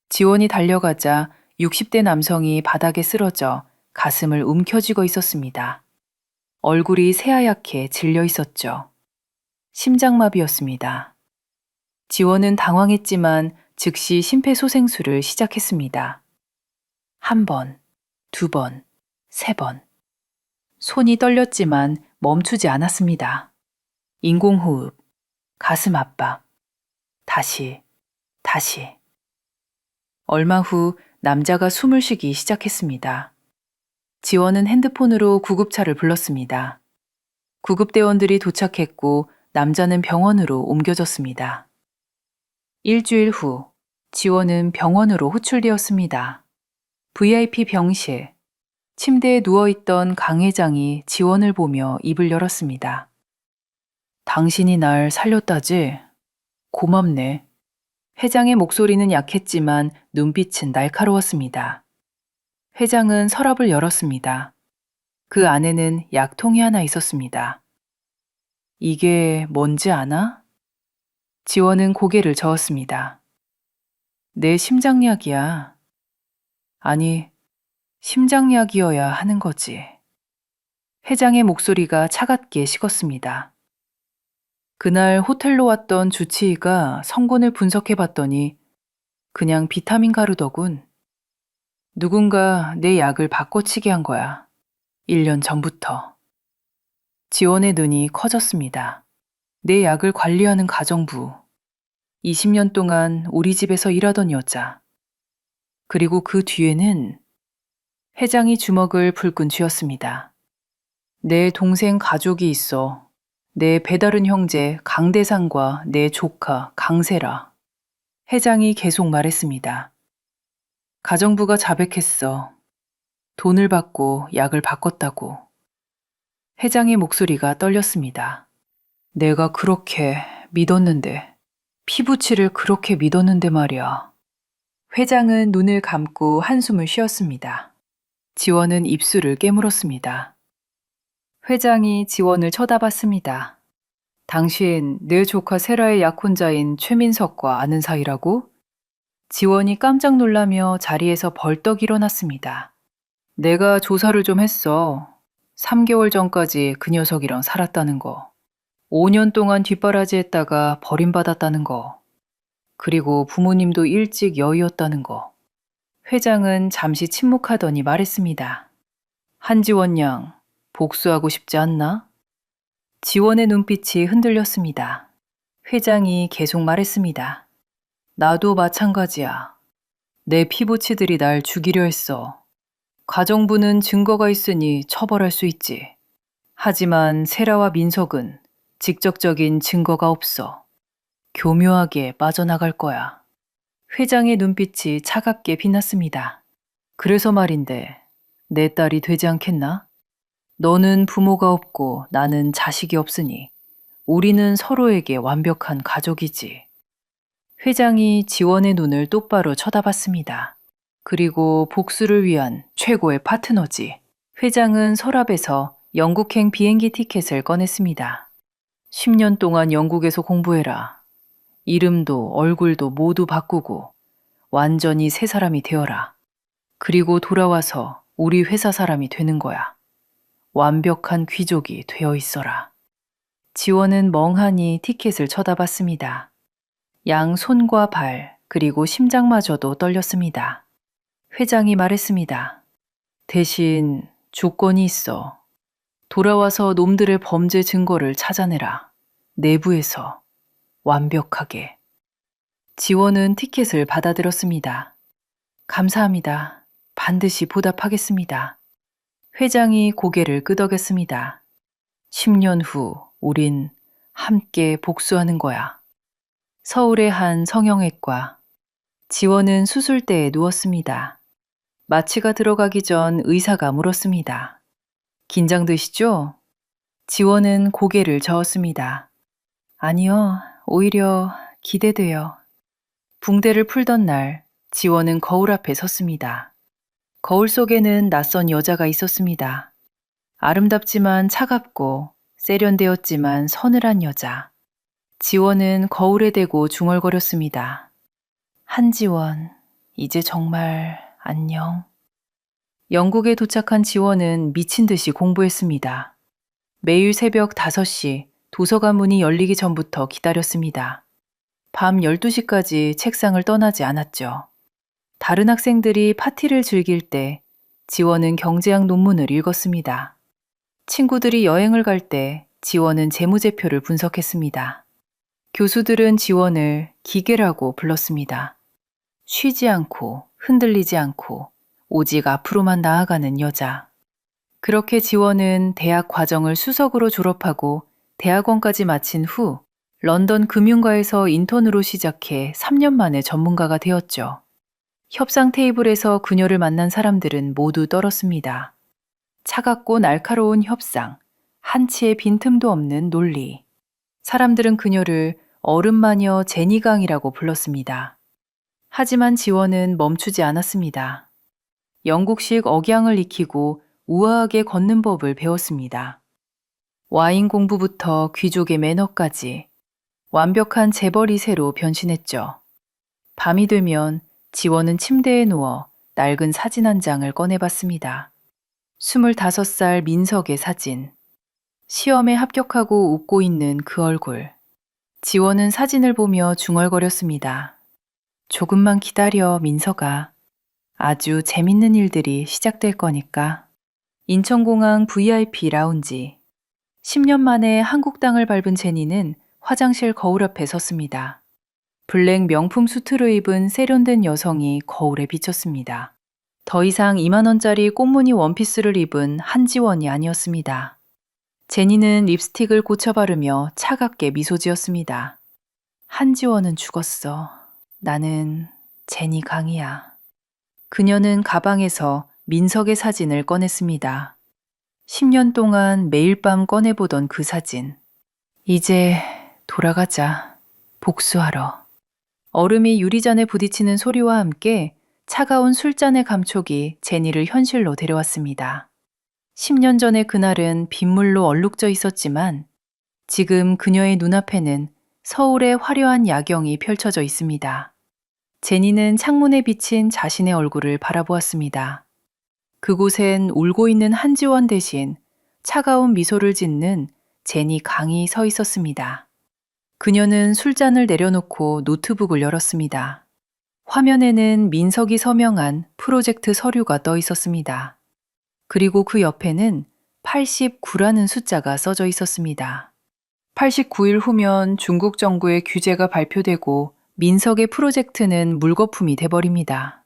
지원이 달려가자 60대 남성이 바닥에 쓰러져 가슴을 움켜쥐고 있었습니다. 얼굴이 새하얗게 질려 있었죠. 심장마비였습니다. 지원은 당황했지만 즉시 심폐소생술을 시작했습니다. 1번, 2번, 3번. 손이 떨렸지만 멈추지 않았습니다. 인공호흡, 가슴 압박, 다시. 얼마 후 남자가 숨을 쉬기 시작했습니다. 지원은 핸드폰으로 구급차를 불렀습니다. 구급대원들이 도착했고 남자는 병원으로 옮겨졌습니다. 일주일 후 지원은 병원으로 호출되었습니다. VIP 병실, 침대에 누워있던 강 회장이 지원을 보며 입을 열었습니다. 당신이 날 살렸다지? 고맙네. 회장의 목소리는 약했지만 눈빛은 날카로웠습니다. 회장은 서랍을 열었습니다. 그 안에는 약통이 하나 있었습니다. 이게 뭔지 아나? 지원은 고개를 저었습니다. 내 심장약이야. 아니, 심장약이어야 하는 거지. 회장의 목소리가 차갑게 식었습니다. 그날 호텔로 왔던 주치의가 성분을 분석해 봤더니 그냥 비타민 가루더군. 누군가 내 약을 바꿔치기 한 거야. 1년 전부터. 지원의 눈이 커졌습니다. 내 약을 관리하는 가정부. 20년 동안 우리 집에서 일하던 여자. 그리고 그 뒤에는 회장이 주먹을 불끈 쥐었습니다. 내 동생 가족이 있어. 내 배다른 형제 강대상과 내 조카 강세라. 회장이 계속 말했습니다. 가정부가 자백했어. 돈을 받고 약을 바꿨다고. 회장의 목소리가 떨렸습니다. 내가 그렇게 믿었는데, 피부치를 그렇게 믿었는데 말이야. 회장은 눈을 감고 한숨을 쉬었습니다. 지원은 입술을 깨물었습니다. 회장이 지원을 쳐다봤습니다. 당신 내 조카 세라의 약혼자인 최민석과 아는 사이라고? 지원이 깜짝 놀라며 자리에서 벌떡 일어났습니다. 내가 조사를 좀 했어. 3개월 전까지 그 녀석이랑 살았다는 거. 5년 동안 뒷바라지 했다가 버림받았다는 거. 그리고 부모님도 일찍 여의었다는 거. 회장은 잠시 침묵하더니 말했습니다. 한지원 양, 복수하고 싶지 않나? 지원의 눈빛이 흔들렸습니다. 회장이 계속 말했습니다. 나도 마찬가지야. 내 피부치들이 날 죽이려 했어. 가정부는 증거가 있으니 처벌할 수 있지. 하지만 세라와 민석은 직접적인 증거가 없어. 교묘하게 빠져나갈 거야. 회장의 눈빛이 차갑게 빛났습니다. 그래서 말인데, 내 딸이 되지 않겠나? 너는 부모가 없고 나는 자식이 없으니 우리는 서로에게 완벽한 가족이지. 회장이 지원의 눈을 똑바로 쳐다봤습니다. 그리고 복수를 위한 최고의 파트너지. 회장은 서랍에서 영국행 비행기 티켓을 꺼냈습니다. 10년 동안 영국에서 공부해라. 이름도 얼굴도 모두 바꾸고 완전히 새 사람이 되어라. 그리고 돌아와서 우리 회사 사람이 되는 거야. 완벽한 귀족이 되어 있어라. 지원은 멍하니 티켓을 쳐다봤습니다. 양 손과 발, 그리고 심장마저도 떨렸습니다. 회장이 말했습니다. 대신 조건이 있어. 돌아와서 놈들의 범죄 증거를 찾아내라. 내부에서. 완벽하게. 지원은 티켓을 받아들었습니다. 감사합니다. 반드시 보답하겠습니다. 회장이 고개를 끄덕였습니다. 10년 후 우린 함께 복수하는 거야. 서울의 한 성형외과. 지원은 수술대에 누웠습니다. 마취가 들어가기 전 의사가 물었습니다. 긴장되시죠? 지원은 고개를 저었습니다. 아니요, 오히려 기대돼요. 붕대를 풀던 날, 지원은 거울 앞에 섰습니다. 거울 속에는 낯선 여자가 있었습니다. 아름답지만 차갑고 세련되었지만 서늘한 여자. 지원은 거울에 대고 중얼거렸습니다. 한지원, 이제 정말 안녕. 영국에 도착한 지원은 미친 듯이 공부했습니다. 매일 새벽 5시 도서관 문이 열리기 전부터 기다렸습니다. 밤 12시까지 책상을 떠나지 않았죠. 다른 학생들이 파티를 즐길 때 지원은 경제학 논문을 읽었습니다. 친구들이 여행을 갈 때 지원은 재무제표를 분석했습니다. 교수들은 지원을 기계라고 불렀습니다. 쉬지 않고 흔들리지 않고 오직 앞으로만 나아가는 여자. 그렇게 지원은 대학 과정을 수석으로 졸업하고 대학원까지 마친 후 런던 금융가에서 인턴으로 시작해 3년 만에 전문가가 되었죠. 협상 테이블에서 그녀를 만난 사람들은 모두 떨었습니다. 차갑고 날카로운 협상, 한치의 빈틈도 없는 논리. 사람들은 그녀를 얼음마녀 제니강이라고 불렀습니다. 하지만 지원은 멈추지 않았습니다. 영국식 억양을 익히고 우아하게 걷는 법을 배웠습니다. 와인 공부부터 귀족의 매너까지 완벽한 재벌 2세로 변신했죠. 밤이 되면 지원은 침대에 누워 낡은 사진 한 장을 꺼내봤습니다. 25살 민석의 사진. 시험에 합격하고 웃고 있는 그 얼굴. 지원은 사진을 보며 중얼거렸습니다. 조금만 기다려, 민석아. 아주 재밌는 일들이 시작될 거니까. 인천공항 VIP 라운지. 10년 만에 한국 땅을 밟은 제니는 화장실 거울 앞에 섰습니다. 블랙 명품 수트를 입은 세련된 여성이 거울에 비쳤습니다. 더 이상 2만 원짜리 꽃무늬 원피스를 입은 한지원이 아니었습니다. 제니는 립스틱을 고쳐 바르며 차갑게 미소 지었습니다. 한지원은 죽었어. 나는 제니 강이야. 그녀는 가방에서 민석의 사진을 꺼냈습니다. 10년 동안 매일 밤 꺼내보던 그 사진. 이제 돌아가자. 복수하러. 얼음이 유리잔에 부딪히는 소리와 함께 차가운 술잔의 감촉이 제니를 현실로 데려왔습니다. 10년 전의 그날은 빗물로 얼룩져 있었지만 지금 그녀의 눈앞에는 서울의 화려한 야경이 펼쳐져 있습니다. 제니는 창문에 비친 자신의 얼굴을 바라보았습니다. 그곳엔 울고 있는 한지원 대신 차가운 미소를 짓는 제니 강이 서 있었습니다. 그녀는 술잔을 내려놓고 노트북을 열었습니다. 화면에는 민석이 서명한 프로젝트 서류가 떠 있었습니다. 그리고 그 옆에는 89라는 숫자가 써져 있었습니다. 89일 후면 중국 정부의 규제가 발표되고 민석의 프로젝트는 물거품이 돼버립니다.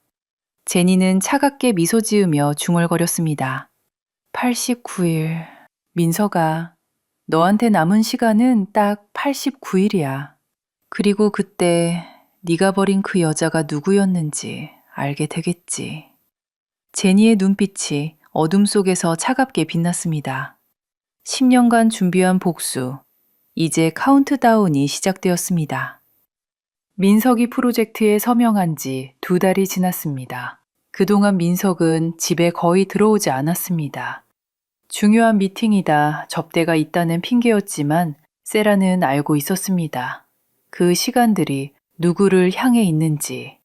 제니는 차갑게 미소 지으며 중얼거렸습니다. 89일. 민석아, 너한테 남은 시간은 딱 89일이야. 그리고 그때 네가 버린 그 여자가 누구였는지 알게 되겠지. 제니의 눈빛이 어둠 속에서 차갑게 빛났습니다. 10년간 준비한 복수, 이제 카운트다운이 시작되었습니다. 민석이 프로젝트에 서명한 지 2달이 지났습니다. 그동안 민석은 집에 거의 들어오지 않았습니다. 중요한 미팅이다 접대가 있다는 핑계였지만 세라는 알고 있었습니다. 그 시간들이 누구를 향해 있는지.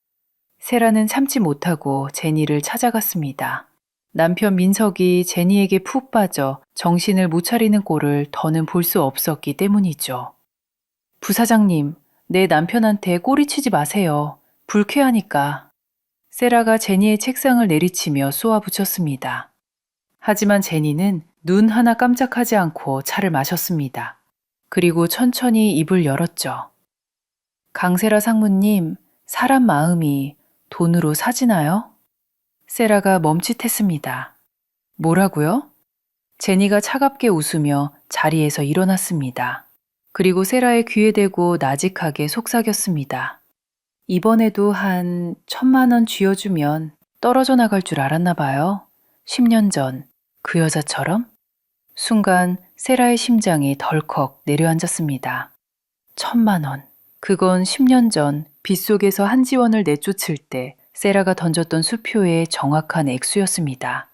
세라는 참지 못하고 제니를 찾아갔습니다. 남편 민석이 제니에게 푹 빠져 정신을 못 차리는 꼴을 더는 볼 수 없었기 때문이죠. 부사장님, 내 남편한테 꼬리치지 마세요. 불쾌하니까. 세라가 제니의 책상을 내리치며 쏘아붙였습니다. 하지만 제니는 눈 하나 깜짝하지 않고 차를 마셨습니다. 그리고 천천히 입을 열었죠. 강세라 상무님, 사람 마음이 돈으로 사지나요? 세라가 멈칫했습니다. 뭐라고요? 제니가 차갑게 웃으며 자리에서 일어났습니다. 그리고 세라의 귀에 대고 나직하게 속삭였습니다. 이번에도 한 1,000만 원 쥐어주면 떨어져 나갈 줄 알았나 봐요. 10년 전 그 여자처럼? 순간 세라의 심장이 덜컥 내려앉았습니다. 1,000만 원. 그건 10년 전 빗속에서 한지원을 내쫓을 때 세라가 던졌던 수표의 정확한 액수였습니다.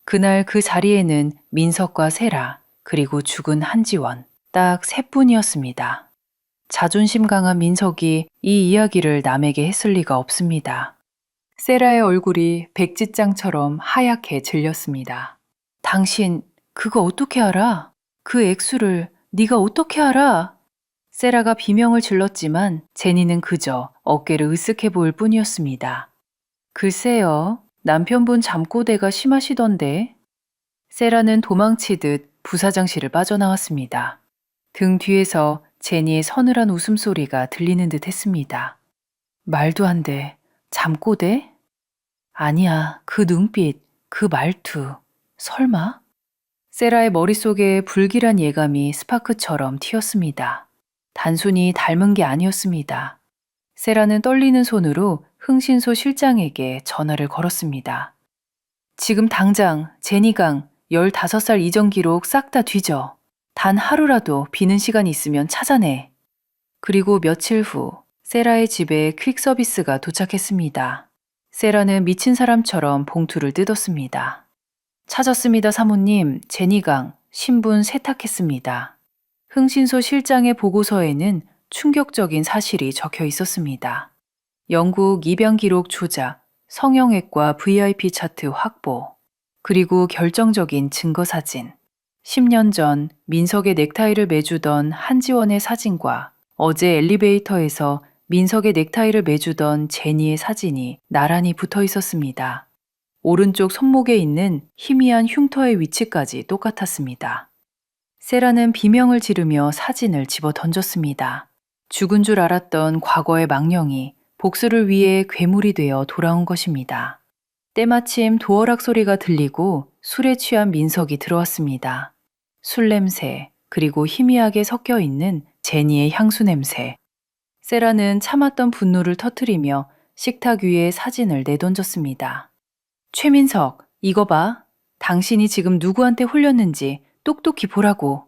그날 그 자리에는 민석과 세라, 그리고 죽은 한지원, 딱 3분이었습니다. 자존심 강한 민석이 이 이야기를 남에게 했을 리가 없습니다. 세라의 얼굴이 백지장처럼 하얗게 질렸습니다. 당신 그거 어떻게 알아? 그 액수를 네가 어떻게 알아? 세라가 비명을 질렀지만 제니는 그저 어깨를 으쓱해 보일 뿐이었습니다. 글쎄요, 남편분 잠꼬대가 심하시던데. 세라는 도망치듯 부사장실을 빠져나왔습니다. 등 뒤에서 제니의 서늘한 웃음소리가 들리는 듯 했습니다. 말도 안 돼. 잠꼬대? 아니야, 그 눈빛, 그 말투. 설마? 세라의 머릿속에 불길한 예감이 스파크처럼 튀었습니다. 단순히 닮은 게 아니었습니다. 세라는 떨리는 손으로 흥신소 실장에게 전화를 걸었습니다. 지금 당장 제니강 15살 이전 기록 싹 다 뒤져. 단 하루라도 비는 시간이 있으면 찾아내. 그리고 며칠 후 세라의 집에 퀵 서비스가 도착했습니다. 세라는 미친 사람처럼 봉투를 뜯었습니다. 찾았습니다, 사모님. 제니강 신분 세탁했습니다. 흥신소 실장의 보고서에는 충격적인 사실이 적혀 있었습니다. 영국 입양 기록 조작, 성형외과 VIP 차트 확보, 그리고 결정적인 증거 사진. 10년 전 민석의 넥타이를 매주던 한지원의 사진과 어제 엘리베이터에서 민석의 넥타이를 매주던 제니의 사진이 나란히 붙어 있었습니다. 오른쪽 손목에 있는 희미한 흉터의 위치까지 똑같았습니다. 세라는 비명을 지르며 사진을 집어 던졌습니다. 죽은 줄 알았던 과거의 망령이 복수를 위해 괴물이 되어 돌아온 것입니다. 때마침 도어락 소리가 들리고 술에 취한 민석이 들어왔습니다. 술 냄새, 그리고 희미하게 섞여 있는 제니의 향수 냄새. 세라는 참았던 분노를 터뜨리며 식탁 위에 사진을 내던졌습니다. 최민석, 이거 봐. 당신이 지금 누구한테 홀렸는지 똑똑히 보라고.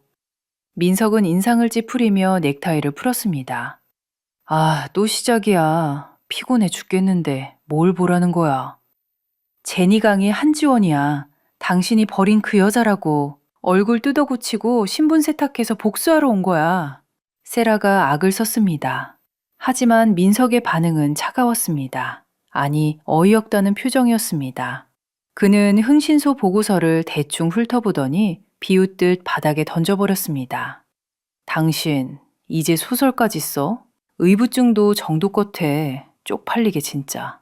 민석은 인상을 찌푸리며 넥타이를 풀었습니다. 아, 또 시작이야. 피곤해 죽겠는데 뭘 보라는 거야. 제니강이 한지원이야. 당신이 버린 그 여자라고. 얼굴 뜯어고치고 신분 세탁해서 복수하러 온 거야. 세라가 악을 썼습니다. 하지만 민석의 반응은 차가웠습니다. 아니, 어이없다는 표정이었습니다. 그는 흥신소 보고서를 대충 훑어보더니 비웃듯 바닥에 던져버렸습니다. 당신, 이제 소설까지 써? 의부증도 정도껏 해. 쪽팔리게 진짜.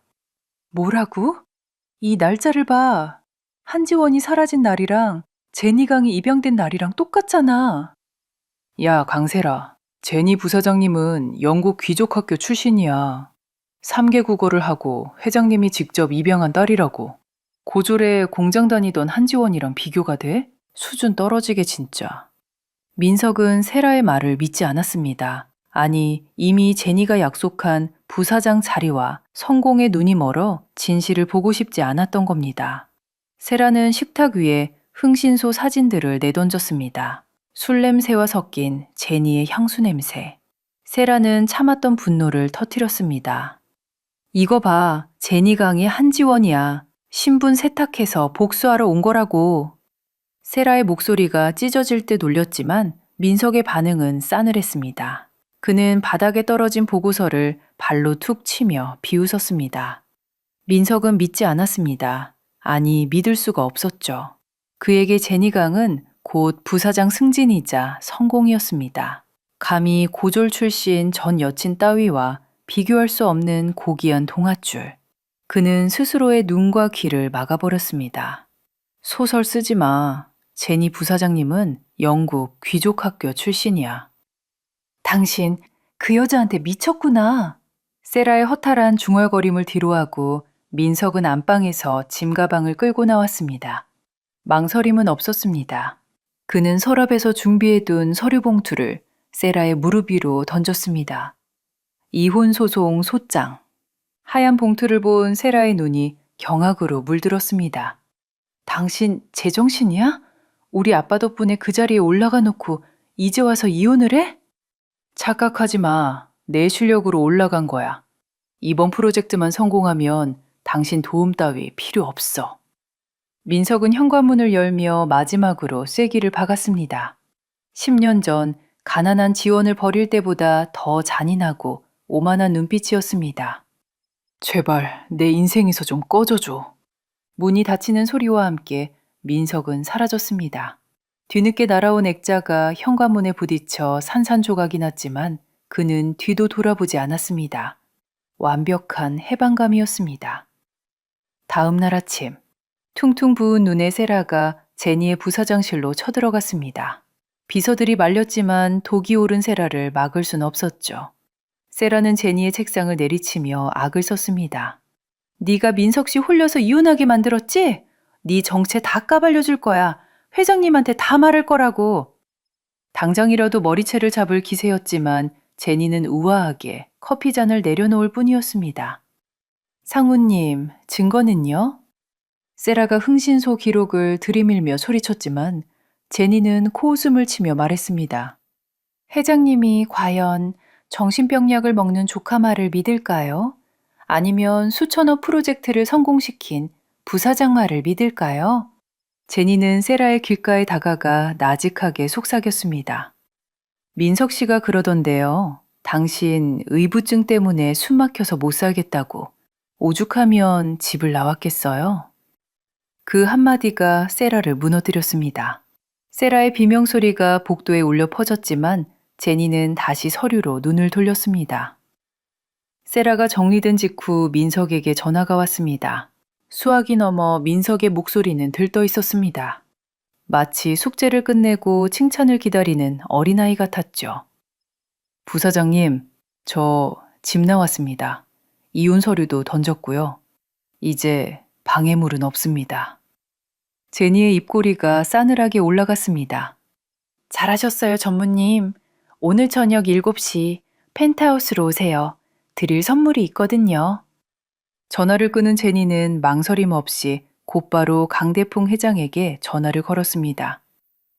뭐라고? 이 날짜를 봐. 한지원이 사라진 날이랑 제니강이 입양된 날이랑 똑같잖아. 야, 강세라. 제니 부사장님은 영국 귀족학교 출신이야. 3개 국어를 하고 회장님이 직접 입양한 딸이라고. 고졸에 공장 다니던 한지원이랑 비교가 돼? 수준 떨어지게 진짜. 민석은 세라의 말을 믿지 않았습니다. 아니, 이미 제니가 약속한 부사장 자리와 성공에 눈이 멀어 진실을 보고 싶지 않았던 겁니다. 세라는 식탁 위에 흥신소 사진들을 내던졌습니다. 술 냄새와 섞인 제니의 향수 냄새. 세라는 참았던 분노를 터뜨렸습니다. 이거 봐, 제니강이 한지원이야. 신분 세탁해서 복수하러 온 거라고. 세라의 목소리가 찢어질 듯 울렸지만 민석의 반응은 싸늘했습니다. 그는 바닥에 떨어진 보고서를 발로 툭 치며 비웃었습니다. 민석은 믿지 않았습니다. 아니, 믿을 수가 없었죠. 그에게 제니강은 곧 부사장 승진이자 성공이었습니다. 감히 고졸 출신 전 여친 따위와 비교할 수 없는 고귀한 동아줄. 그는 스스로의 눈과 귀를 막아버렸습니다. 소설 쓰지 마. 제니 부사장님은 영국 귀족학교 출신이야. 당신 그 여자한테 미쳤구나. 세라의 허탈한 중얼거림을 뒤로하고 민석은 안방에서 짐가방을 끌고 나왔습니다. 망설임은 없었습니다. 그는 서랍에서 준비해둔 서류 봉투를 세라의 무릎 위로 던졌습니다. 이혼소송 소장. 하얀 봉투를 본 세라의 눈이 경악으로 물들었습니다. 당신 제정신이야? 우리 아빠 덕분에 그 자리에 올라가 놓고 이제 와서 이혼을 해? 착각하지 마. 내 실력으로 올라간 거야. 이번 프로젝트만 성공하면 당신 도움 따위 필요 없어. 민석은 현관문을 열며 마지막으로 쐐기를 박았습니다. 10년 전 가난한 지원을 버릴 때보다 더 잔인하고 오만한 눈빛이었습니다. 제발 내 인생에서 좀 꺼져줘. 문이 닫히는 소리와 함께 민석은 사라졌습니다. 뒤늦게 날아온 액자가 현관문에 부딪혀 산산조각이 났지만 그는 뒤도 돌아보지 않았습니다. 완벽한 해방감이었습니다. 다음 날 아침, 퉁퉁 부은 눈의 세라가 제니의 부사장실로 쳐들어갔습니다. 비서들이 말렸지만 독이 오른 세라를 막을 순 없었죠. 세라는 제니의 책상을 내리치며 악을 썼습니다. 네가 민석 씨 홀려서 이혼하게 만들었지? 네 정체 다 까발려줄 거야. 회장님한테 다 말할 거라고. 당장이라도 머리채를 잡을 기세였지만 제니는 우아하게 커피잔을 내려놓을 뿐이었습니다. 상우님, 증거는요? 세라가 흥신소 기록을 들이밀며 소리쳤지만 제니는 코웃음을 치며 말했습니다. 회장님이 과연 정신병약을 먹는 조카 말을 믿을까요? 아니면 수천억 프로젝트를 성공시킨 부사장 말을 믿을까요? 제니는 세라의 귓가에 다가가 나직하게 속삭였습니다. 민석 씨가 그러던데요. 당신 의부증 때문에 숨 막혀서 못 살겠다고. 오죽하면 집을 나왔겠어요? 그 한마디가 세라를 무너뜨렸습니다. 세라의 비명소리가 복도에 울려 퍼졌지만 제니는 다시 서류로 눈을 돌렸습니다. 세라가 정리된 직후 민석에게 전화가 왔습니다. 수화기 너머 민석의 목소리는 들떠 있었습니다. 마치 숙제를 끝내고 칭찬을 기다리는 어린아이 같았죠. 부사장님, 저 집 나왔습니다. 이혼 서류도 던졌고요. 이제 방해물은 없습니다. 제니의 입꼬리가 싸늘하게 올라갔습니다. 잘하셨어요, 전무님. 오늘 저녁 7시 펜트하우스로 오세요. 드릴 선물이 있거든요. 전화를 끄는 제니는 망설임 없이 곧바로 강대풍 회장에게 전화를 걸었습니다.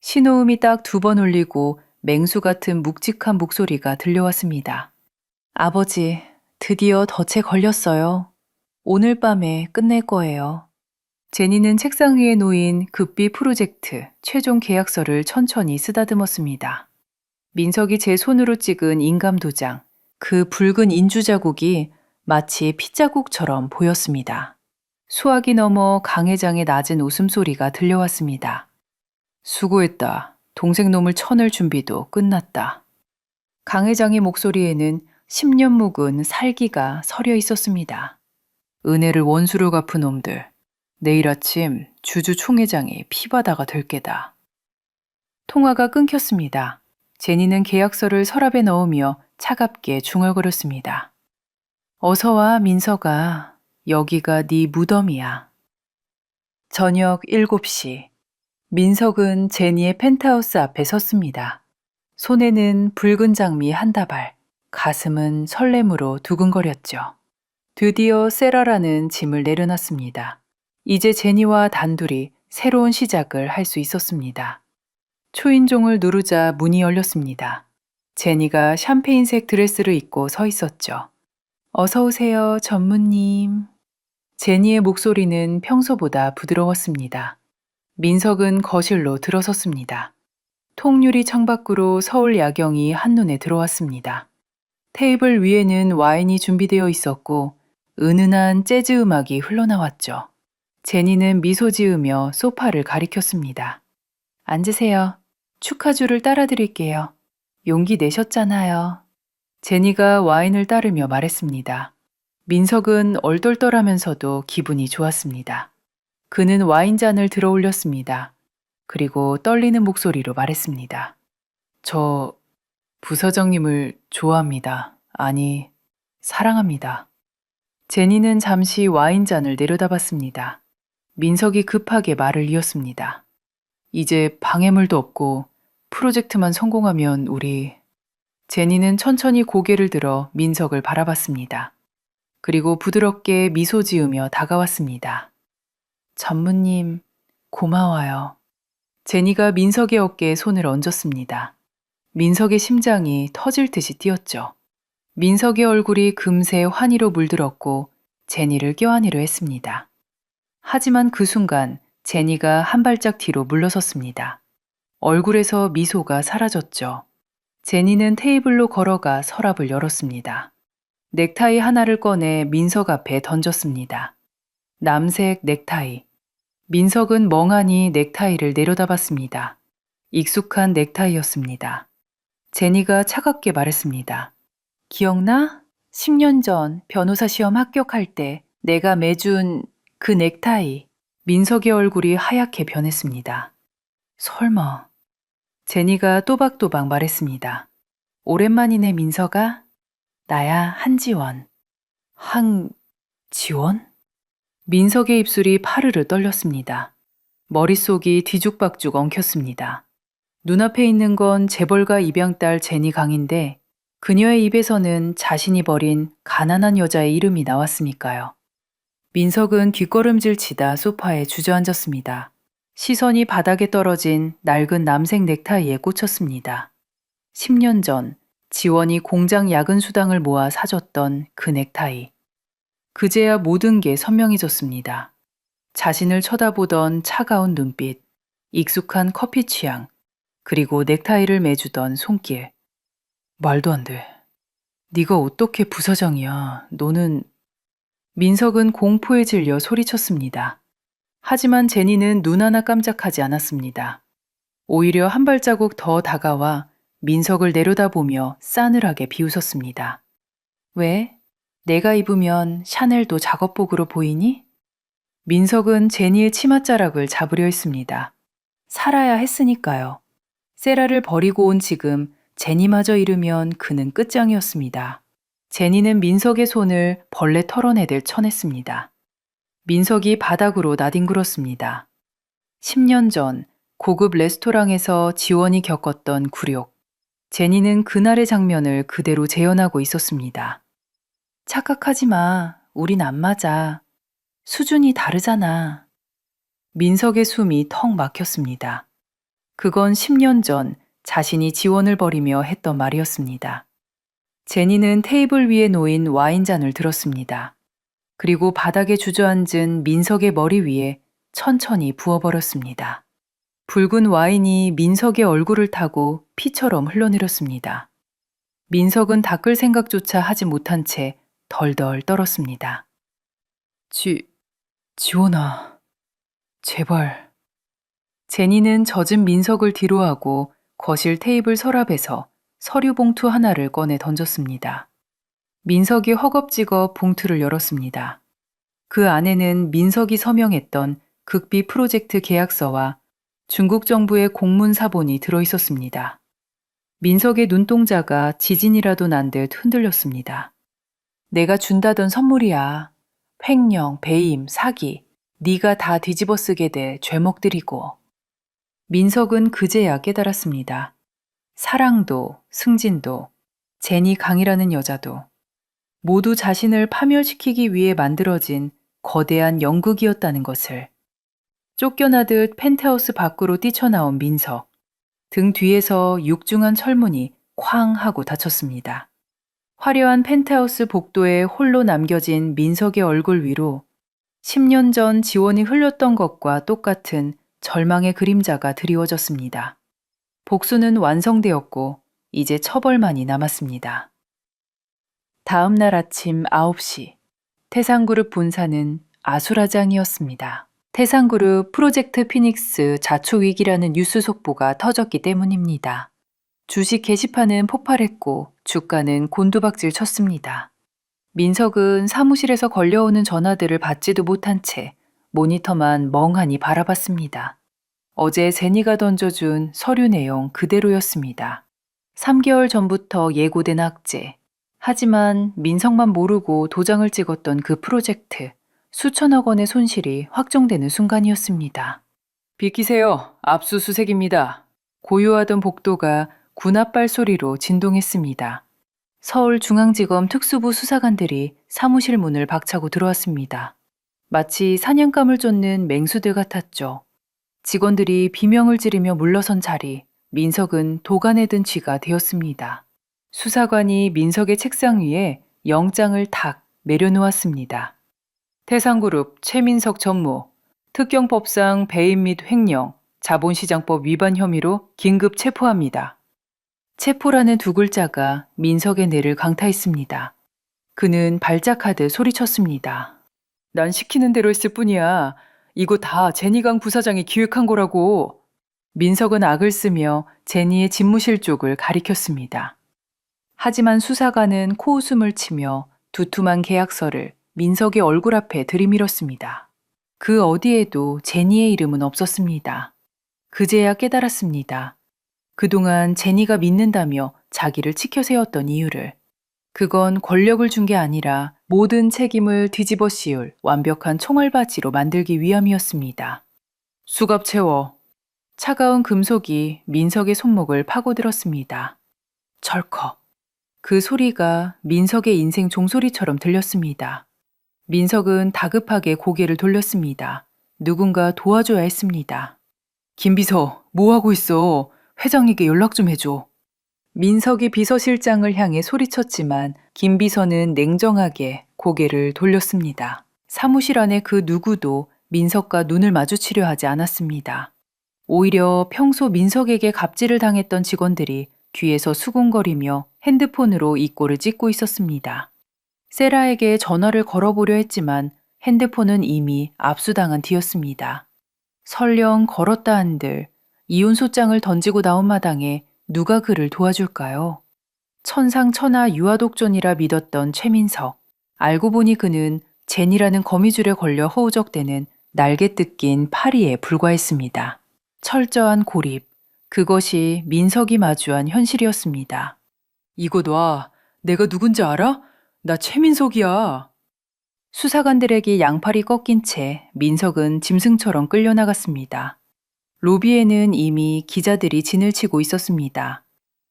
신호음이 딱 2번 울리고 맹수 같은 묵직한 목소리가 들려왔습니다. 아버지, 드디어 덫에 걸렸어요. 오늘 밤에 끝낼 거예요. 제니는 책상 위에 놓인 급비 프로젝트 최종 계약서를 천천히 쓰다듬었습니다. 민석이 제 손으로 찍은 인감 도장, 그 붉은 인주 자국이 마치 핏자국처럼 보였습니다. 수화기 너머 강 회장의 낮은 웃음소리가 들려왔습니다. 수고했다. 동생 놈을 쳐낼 준비도 끝났다. 강 회장의 목소리에는 10년 묵은 살기가 서려 있었습니다. 은혜를 원수로 갚은 놈들. 내일 아침 주주 총회장이 피바다가 될 게다. 통화가 끊겼습니다. 제니는 계약서를 서랍에 넣으며 차갑게 중얼거렸습니다. 어서 와, 민석아. 여기가 네 무덤이야. 저녁 7시. 민석은 제니의 펜트하우스 앞에 섰습니다. 손에는 붉은 장미 한 다발, 가슴은 설렘으로 두근거렸죠. 드디어 세라라는 짐을 내려놨습니다. 이제 제니와 단둘이 새로운 시작을 할 수 있었습니다. 초인종을 누르자 문이 열렸습니다. 제니가 샴페인색 드레스를 입고 서 있었죠. 어서 오세요, 전무님. 제니의 목소리는 평소보다 부드러웠습니다. 민석은 거실로 들어섰습니다. 통유리 창밖으로 서울 야경이 한눈에 들어왔습니다. 테이블 위에는 와인이 준비되어 있었고 은은한 재즈 음악이 흘러나왔죠. 제니는 미소 지으며 소파를 가리켰습니다. 앉으세요. 축하주를 따라드릴게요. 용기 내셨잖아요. 제니가 와인을 따르며 말했습니다. 민석은 얼떨떨하면서도 기분이 좋았습니다. 그는 와인잔을 들어 올렸습니다. 그리고 떨리는 목소리로 말했습니다. 저 부사장님을 좋아합니다. 아니, 사랑합니다. 제니는 잠시 와인잔을 내려다봤습니다. 민석이 급하게 말을 이었습니다. 이제 방해물도 없고 프로젝트만 성공하면 우리... 제니는 천천히 고개를 들어 민석을 바라봤습니다. 그리고 부드럽게 미소 지으며 다가왔습니다. 전무님, 고마워요. 제니가 민석의 어깨에 손을 얹었습니다. 민석의 심장이 터질 듯이 뛰었죠. 민석의 얼굴이 금세 환희로 물들었고 제니를 껴안으려 했습니다. 하지만 그 순간 제니가 한 발짝 뒤로 물러섰습니다. 얼굴에서 미소가 사라졌죠. 제니는 테이블로 걸어가 서랍을 열었습니다. 넥타이 하나를 꺼내 민석 앞에 던졌습니다. 남색 넥타이. 민석은 멍하니 넥타이를 내려다봤습니다. 익숙한 넥타이였습니다. 제니가 차갑게 말했습니다. 기억나? 10년 전 변호사 시험 합격할 때 내가 매준 그 넥타이. 민석의 얼굴이 하얗게 변했습니다. 설마. 제니가 또박또박 말했습니다. 오랜만이네, 민석아. 나야, 한지원. 한지원? 민석의 입술이 파르르 떨렸습니다. 머릿속이 뒤죽박죽 엉켰습니다. 눈앞에 있는 건 재벌가 입양딸 제니 강인데 그녀의 입에서는 자신이 버린 가난한 여자의 이름이 나왔으니까요. 민석은 뒷걸음질 치다 소파에 주저앉았습니다. 시선이 바닥에 떨어진 낡은 남색 넥타이에 꽂혔습니다. 10년 전 지원이 공장 야근 수당을 모아 사줬던 그 넥타이. 그제야 모든 게 선명해졌습니다. 자신을 쳐다보던 차가운 눈빛, 익숙한 커피 취향, 그리고 넥타이를 매주던 손길. 말도 안 돼. 네가 어떻게 부사장이야. 너는... 민석은 공포에 질려 소리쳤습니다. 하지만 제니는 눈 하나 깜짝하지 않았습니다. 오히려 한 발자국 더 다가와 민석을 내려다보며 싸늘하게 비웃었습니다. 왜? 내가 입으면 샤넬도 작업복으로 보이니? 민석은 제니의 치맛자락을 잡으려 했습니다. 살아야 했으니까요. 세라를 버리고 온 지금 제니마저 잃으면 그는 끝장이었습니다. 제니는 민석의 손을 벌레 털어내듯 쳐냈습니다. 민석이 바닥으로 나뒹굴었습니다. 10년 전 고급 레스토랑에서 지원이 겪었던 굴욕. 제니는 그날의 장면을 그대로 재현하고 있었습니다. 착각하지 마. 우린 안 맞아. 수준이 다르잖아. 민석의 숨이 턱 막혔습니다. 그건 10년 전 자신이 지원을 버리며 했던 말이었습니다. 제니는 테이블 위에 놓인 와인잔을 들었습니다. 그리고 바닥에 주저앉은 민석의 머리 위에 천천히 부어버렸습니다. 붉은 와인이 민석의 얼굴을 타고 피처럼 흘러내렸습니다. 민석은 닦을 생각조차 하지 못한 채 덜덜 떨었습니다. 지원아, 제발. 제니는 젖은 민석을 뒤로하고 거실 테이블 서랍에서 서류 봉투 하나를 꺼내 던졌습니다. 민석이 허겁지겁 봉투를 열었습니다. 그 안에는 민석이 서명했던 극비 프로젝트 계약서와 중국 정부의 공문 사본이 들어있었습니다. 민석의 눈동자가 지진이라도 난 듯 흔들렸습니다. 내가 준다던 선물이야. 횡령, 배임, 사기, 네가 다 뒤집어 쓰게 돼 죄목들이고. 민석은 그제야 깨달았습니다. 사랑도, 승진도, 제니 강이라는 여자도 모두 자신을 파멸시키기 위해 만들어진 거대한 연극이었다는 것을. 쫓겨나듯 펜트하우스 밖으로 뛰쳐나온 민석. 등 뒤에서 육중한 철문이 쾅 하고 닫혔습니다. 화려한 펜트하우스 복도에 홀로 남겨진 민석의 얼굴 위로 10년 전 지원이 흘렸던 것과 똑같은 절망의 그림자가 드리워졌습니다. 복수는 완성되었고 이제 처벌만이 남았습니다. 다음 날 아침 9시 태상그룹 본사는 아수라장이었습니다. 태상그룹 프로젝트 피닉스 자초위기라는 뉴스 속보가 터졌기 때문입니다. 주식 게시판은 폭발했고 주가는 곤두박질 쳤습니다. 민석은 사무실에서 걸려오는 전화들을 받지도 못한 채 모니터만 멍하니 바라봤습니다. 어제 제니가 던져준 서류 내용 그대로였습니다. 3개월 전부터 예고된 악재. 하지만 민석만 모르고 도장을 찍었던 그 프로젝트. 수천억 원의 손실이 확정되는 순간이었습니다. 비키세요. 압수수색입니다. 고요하던 복도가 군합발 소리로 진동했습니다. 서울중앙지검 특수부 수사관들이 사무실 문을 박차고 들어왔습니다. 마치 사냥감을 쫓는 맹수들 같았죠. 직원들이 비명을 지르며 물러선 자리, 민석은 도간에 든 쥐가 되었습니다. 수사관이 민석의 책상 위에 영장을 탁 내려놓았습니다. 태상그룹 최민석 전무, 특경법상 배임 및 횡령, 자본시장법 위반 혐의로 긴급 체포합니다. 체포라는 두 글자가 민석의 뇌를 강타했습니다. 그는 발작하듯 소리쳤습니다. 난 시키는 대로 했을 뿐이야. 이거 다 제니강 부사장이 기획한 거라고. 민석은 악을 쓰며 제니의 집무실 쪽을 가리켰습니다. 하지만 수사관은 코웃음을 치며 두툼한 계약서를 민석의 얼굴 앞에 들이밀었습니다. 그 어디에도 제니의 이름은 없었습니다. 그제야 깨달았습니다. 그동안 제니가 믿는다며 자기를 치켜 세웠던 이유를. 그건 권력을 준 게 아니라 모든 책임을 뒤집어 씌울 완벽한 총알바지로 만들기 위함이었습니다. 수갑 채워. 차가운 금속이 민석의 손목을 파고들었습니다. 철컥. 그 소리가 민석의 인생 종소리처럼 들렸습니다. 민석은 다급하게 고개를 돌렸습니다. 누군가 도와줘야 했습니다. 김비서, 뭐하고 있어? 회장에게 연락 좀 해줘. 민석이 비서실장을 향해 소리쳤지만 김비서는 냉정하게 고개를 돌렸습니다. 사무실 안에 그 누구도 민석과 눈을 마주치려 하지 않았습니다. 오히려 평소 민석에게 갑질을 당했던 직원들이 뒤에서 수군거리며 핸드폰으로 이 꼴을 찍고 있었습니다. 세라에게 전화를 걸어보려 했지만 핸드폰은 이미 압수당한 뒤였습니다. 설령 걸었다 한들 이혼소장을 던지고 나온 마당에 누가 그를 도와줄까요? 천상천하 유아독존이라 믿었던 최민석. 알고 보니 그는 제니라는 거미줄에 걸려 허우적대는 날개 뜯긴 파리에 불과했습니다. 철저한 고립, 그것이 민석이 마주한 현실이었습니다. 이거 놔. 내가 누군지 알아? 나 최민석이야. 수사관들에게 양팔이 꺾인 채 민석은 짐승처럼 끌려나갔습니다. 로비에는 이미 기자들이 진을 치고 있었습니다.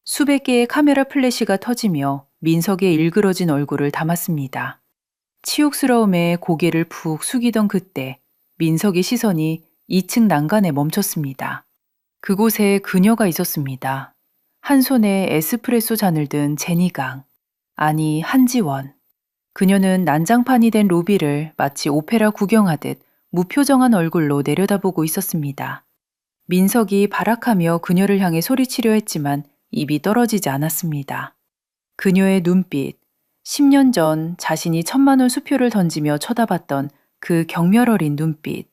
수백 개의 카메라 플래시가 터지며 민석의 일그러진 얼굴을 담았습니다. 치욕스러움에 고개를 푹 숙이던 그때 민석의 시선이 2층 난간에 멈췄습니다. 그곳에 그녀가 있었습니다. 한 손에 에스프레소 잔을 든 제니강, 아니 한지원. 그녀는 난장판이 된 로비를 마치 오페라 구경하듯 무표정한 얼굴로 내려다보고 있었습니다. 민석이 발악하며 그녀를 향해 소리치려 했지만 입이 떨어지지 않았습니다. 그녀의 눈빛, 10년 전 자신이 1,000만 원 수표를 던지며 쳐다봤던 그 경멸 어린 눈빛.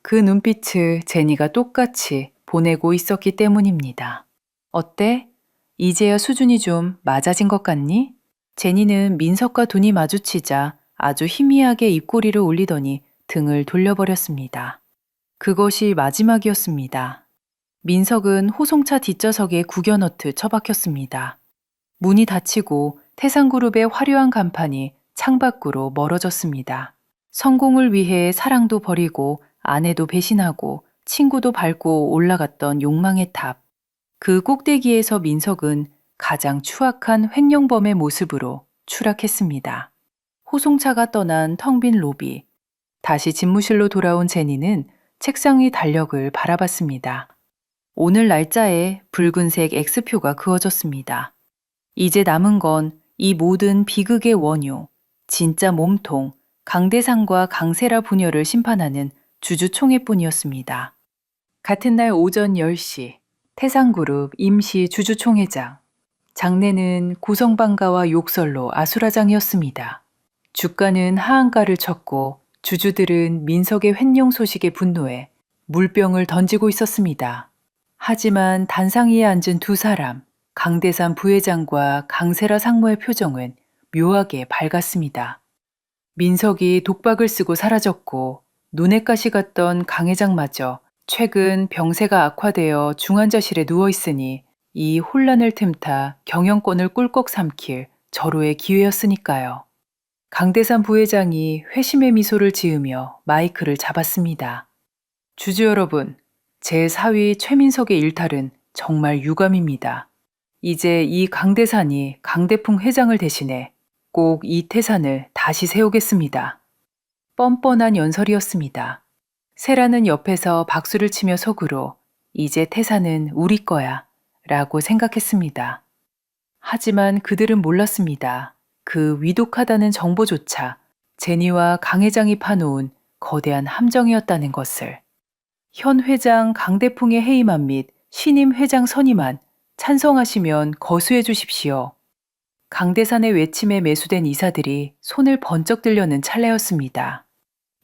그 눈빛을 제니가 똑같이 보내고 있었기 때문입니다. 어때? 이제야 수준이 좀 맞아진 것 같니? 제니는 민석과 눈이 마주치자 아주 희미하게 입꼬리를 올리더니 등을 돌려버렸습니다. 그것이 마지막이었습니다. 민석은 호송차 뒷좌석에 구겨 넣듯 처박혔습니다. 문이 닫히고 태산그룹의 화려한 간판이 창밖으로 멀어졌습니다. 성공을 위해 사랑도 버리고 아내도 배신하고 친구도 밟고 올라갔던 욕망의 탑. 그 꼭대기에서 민석은 가장 추악한 횡령범의 모습으로 추락했습니다. 호송차가 떠난 텅 빈 로비. 다시 집무실로 돌아온 제니는 책상 위 달력을 바라봤습니다. 오늘 날짜에 붉은색 X표가 그어졌습니다. 이제 남은 건 이 모든 비극의 원흉, 진짜 몸통, 강대상과 강세라 부녀를 심판하는 주주총회뿐이었습니다. 같은 날 오전 10시, 태상그룹 임시 주주총회장. 장내는 고성방가와 욕설로 아수라장이었습니다. 주가는 하한가를 쳤고 주주들은 민석의 횡령 소식에 분노해 물병을 던지고 있었습니다. 하지만 단상 위에 앉은 두 사람, 강대산 부회장과 강세라 상무의 표정은 묘하게 밝았습니다. 민석이 독박을 쓰고 사라졌고 눈에 가시 갔던 강 회장마저 최근 병세가 악화되어 중환자실에 누워있으니 이 혼란을 틈타 경영권을 꿀꺽 삼킬 절호의 기회였으니까요. 강대산 부회장이 회심의 미소를 지으며 마이크를 잡았습니다. 주주 여러분, 제 사위 최민석의 일탈은 정말 유감입니다. 이제 이 강대산이 강대풍 회장을 대신해 꼭 이 태산을 다시 세우겠습니다. 뻔뻔한 연설이었습니다. 세라는 옆에서 박수를 치며 속으로 이제 태산은 우리 거야 라고 생각했습니다. 하지만 그들은 몰랐습니다. 그 위독하다는 정보조차 제니와 강 회장이 파놓은 거대한 함정이었다는 것을. 현 회장 강대풍의 해임안 및 신임 회장 선임안 찬성하시면 거수해 주십시오. 강대산의 외침에 매수된 이사들이 손을 번쩍 들려는 찰나였습니다.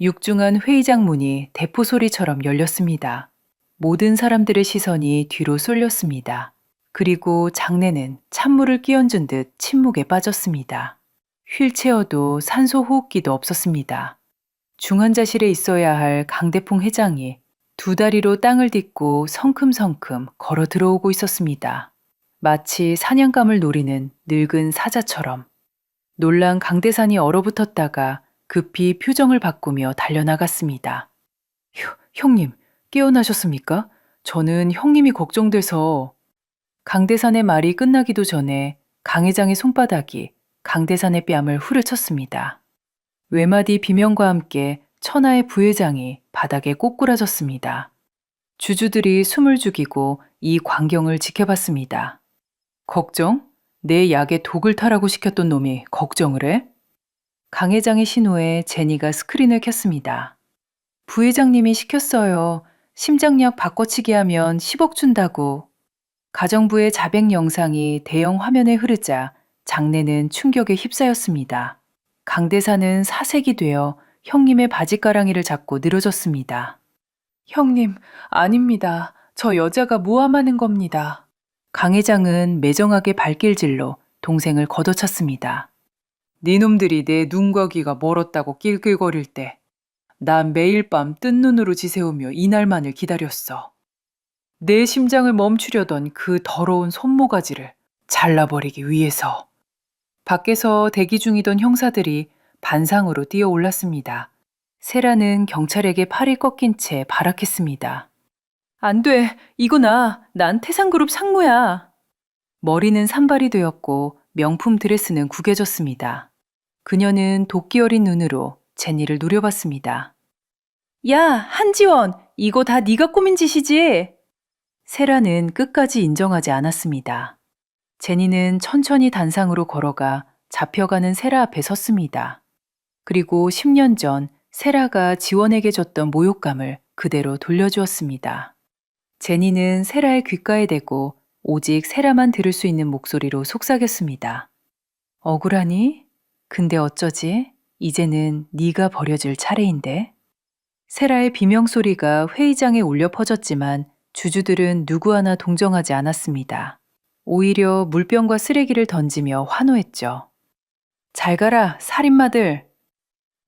육중한 회의장 문이 대포 소리처럼 열렸습니다. 모든 사람들의 시선이 뒤로 쏠렸습니다. 그리고 장내는 찬물을 끼얹은 듯 침묵에 빠졌습니다. 휠체어도 산소 호흡기도 없었습니다. 중환자실에 있어야 할 강대풍 회장이 두 다리로 땅을 딛고 성큼성큼 걸어 들어오고 있었습니다. 마치 사냥감을 노리는 늙은 사자처럼. 놀란 강대산이 얼어붙었다가 급히 표정을 바꾸며 달려나갔습니다. 형님, 깨어나셨습니까? 저는 형님이 걱정돼서. 강대산의 말이 끝나기도 전에 강 회장의 손바닥이 강대산의 뺨을 후려쳤습니다. 외마디 비명과 함께 천하의 부회장이 바닥에 꼬꾸라졌습니다. 주주들이 숨을 죽이고 이 광경을 지켜봤습니다. 걱정? 내 약에 독을 타라고 시켰던 놈이 걱정을 해? 강 회장의 신호에 제니가 스크린을 켰습니다. 부회장님이 시켰어요. 심장약 바꿔치기 하면 10억 준다고. 가정부의 자백 영상이 대형 화면에 흐르자 장내는 충격에 휩싸였습니다. 강대사는 사색이 되어 형님의 바지가랑이를 잡고 늘어졌습니다. 형님, 아닙니다. 저 여자가 모함하는 겁니다. 강 회장은 매정하게 발길질로 동생을 걷어찼습니다. 니놈들이 내 눈과 귀가 멀었다고 낄낄거릴 때 난 매일 밤 뜬 눈으로 지새우며 이날만을 기다렸어. 내 심장을 멈추려던 그 더러운 손모가지를 잘라버리기 위해서. 밖에서 대기 중이던 형사들이 반상으로 뛰어 올랐습니다. 세라는 경찰에게 팔이 꺾인 채 발악했습니다. 안 돼, 이거나. 난 태산그룹 상무야. 머리는 산발이 되었고 명품 드레스는 구겨졌습니다. 그녀는 도끼 어린 눈으로 제니를 노려봤습니다. 야, 한지원, 이거 다 네가 꾸민 짓이지? 세라는 끝까지 인정하지 않았습니다. 제니는 천천히 단상으로 걸어가 잡혀가는 세라 앞에 섰습니다. 그리고 10년 전 세라가 지원에게 줬던 모욕감을 그대로 돌려주었습니다. 제니는 세라의 귓가에 대고 오직 세라만 들을 수 있는 목소리로 속삭였습니다. 억울하니? 근데 어쩌지? 이제는 네가 버려질 차례인데. 세라의 비명소리가 회의장에 울려 퍼졌지만 주주들은 누구 하나 동정하지 않았습니다. 오히려 물병과 쓰레기를 던지며 환호했죠. 잘 가라, 살인마들!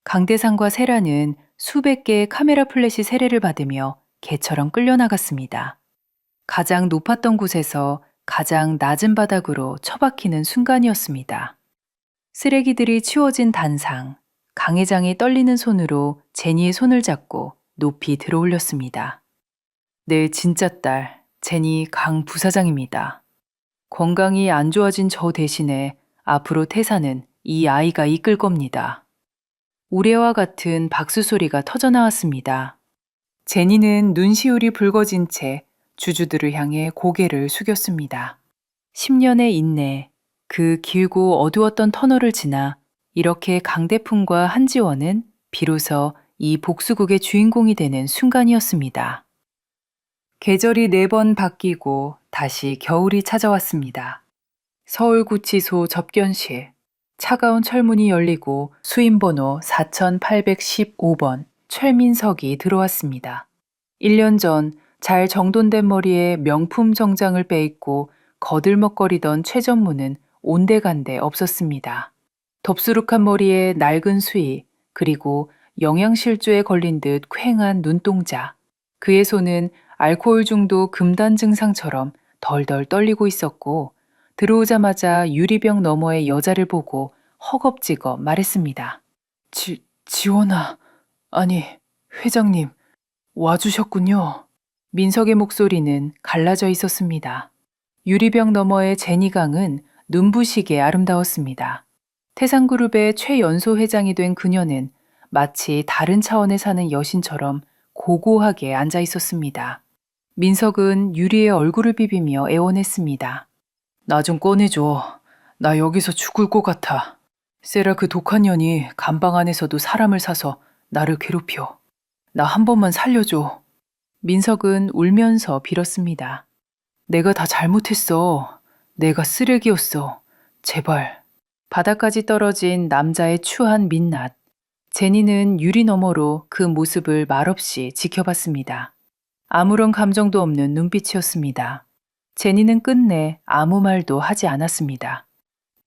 강대상과 세라는 수백 개의 카메라 플래시 세례를 받으며 개처럼 끌려나갔습니다. 가장 높았던 곳에서 가장 낮은 바닥으로 처박히는 순간이었습니다. 쓰레기들이 치워진 단상, 강 회장이 떨리는 손으로 제니의 손을 잡고 높이 들어올렸습니다. 내 진짜 딸, 제니 강 부사장입니다. 건강이 안 좋아진 저 대신에 앞으로 태사는 이 아이가 이끌 겁니다. 우레와 같은 박수 소리가 터져나왔습니다. 제니는 눈시울이 붉어진 채 주주들을 향해 고개를 숙였습니다. 10년의 인내, 그 길고 어두웠던 터널을 지나 이렇게 강대풍과 한지원은 비로소 이 복수극의 주인공이 되는 순간이었습니다. 계절이 4번 바뀌고 다시 겨울이 찾아왔습니다. 서울구치소 접견실, 차가운 철문이 열리고 수임번호 4815번 최민석이 들어왔습니다. 1년 전 잘 정돈된 머리에 명품 정장을 빼입고 거들먹거리던 최전무는 온데간데 없었습니다. 덥수룩한 머리에 낡은 수의, 그리고 영양실조에 걸린 듯 퀭한 눈동자. 그의 손은 알코올 중독 금단 증상처럼 덜덜 떨리고 있었고 들어오자마자 유리병 너머의 여자를 보고 허겁지겁 말했습니다. 지원아, 아니 회장님 와주셨군요. 민석의 목소리는 갈라져 있었습니다. 유리병 너머의 제니강은 눈부시게 아름다웠습니다. 태산그룹의 최연소 회장이 된 그녀는 마치 다른 차원에 사는 여신처럼 고고하게 앉아 있었습니다. 민석은 유리의 얼굴을 비비며 애원했습니다. 나 좀 꺼내줘. 나 여기서 죽을 것 같아. 세라 그 독한 년이 감방 안에서도 사람을 사서 나를 괴롭혀. 나 한 번만 살려줘. 민석은 울면서 빌었습니다. 내가 다 잘못했어. 내가 쓰레기였어. 제발. 바닥까지 떨어진 남자의 추한 민낯. 제니는 유리 너머로 그 모습을 말없이 지켜봤습니다. 아무런 감정도 없는 눈빛이었습니다. 제니는 끝내 아무 말도 하지 않았습니다.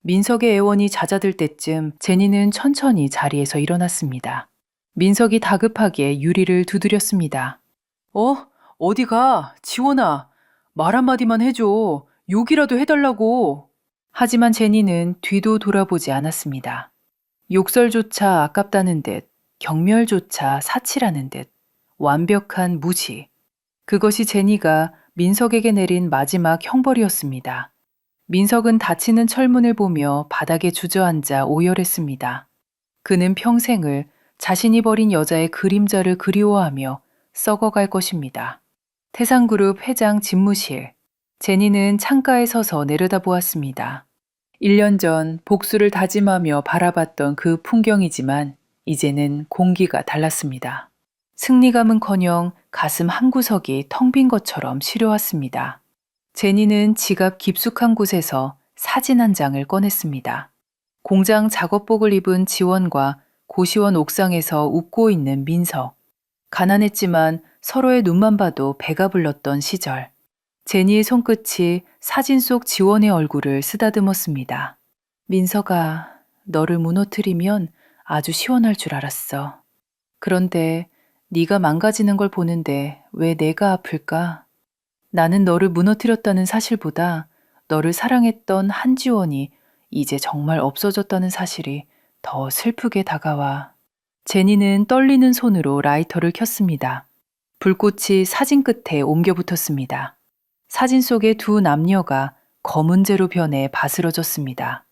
민석의 애원이 잦아들 때쯤 제니는 천천히 자리에서 일어났습니다. 민석이 다급하게 유리를 두드렸습니다. 어디 가? 지원아. 말 한마디만 해줘. 욕이라도 해달라고. 하지만 제니는 뒤도 돌아보지 않았습니다. 욕설조차 아깝다는 듯, 경멸조차 사치라는 듯, 완벽한 무시. 그것이 제니가 민석에게 내린 마지막 형벌이었습니다. 민석은 닫히는 철문을 보며 바닥에 주저앉아 오열했습니다. 그는 평생을 자신이 버린 여자의 그림자를 그리워하며 썩어갈 것입니다. 태산그룹 회장 집무실. 제니는 창가에 서서 내려다보았습니다. 1년 전 복수를 다짐하며 바라봤던 그 풍경이지만 이제는 공기가 달랐습니다. 승리감은커녕 가슴 한구석이 텅 빈 것처럼 시려왔습니다. 제니는 지갑 깊숙한 곳에서 사진 한 장을 꺼냈습니다. 공장 작업복을 입은 지원과 고시원 옥상에서 웃고 있는 민석. 가난했지만 서로의 눈만 봐도 배가 불렀던 시절. 제니의 손끝이 사진 속 지원의 얼굴을 쓰다듬었습니다. 민석아, 너를 무너뜨리면 아주 시원할 줄 알았어. 그런데 네가 망가지는 걸 보는데 왜 내가 아플까? 나는 너를 무너뜨렸다는 사실보다 너를 사랑했던 한지원이 이제 정말 없어졌다는 사실이 더 슬프게 다가와. 제니는 떨리는 손으로 라이터를 켰습니다. 불꽃이 사진 끝에 옮겨 붙었습니다. 사진 속의 두 남녀가 검은재로 변해 바스러졌습니다.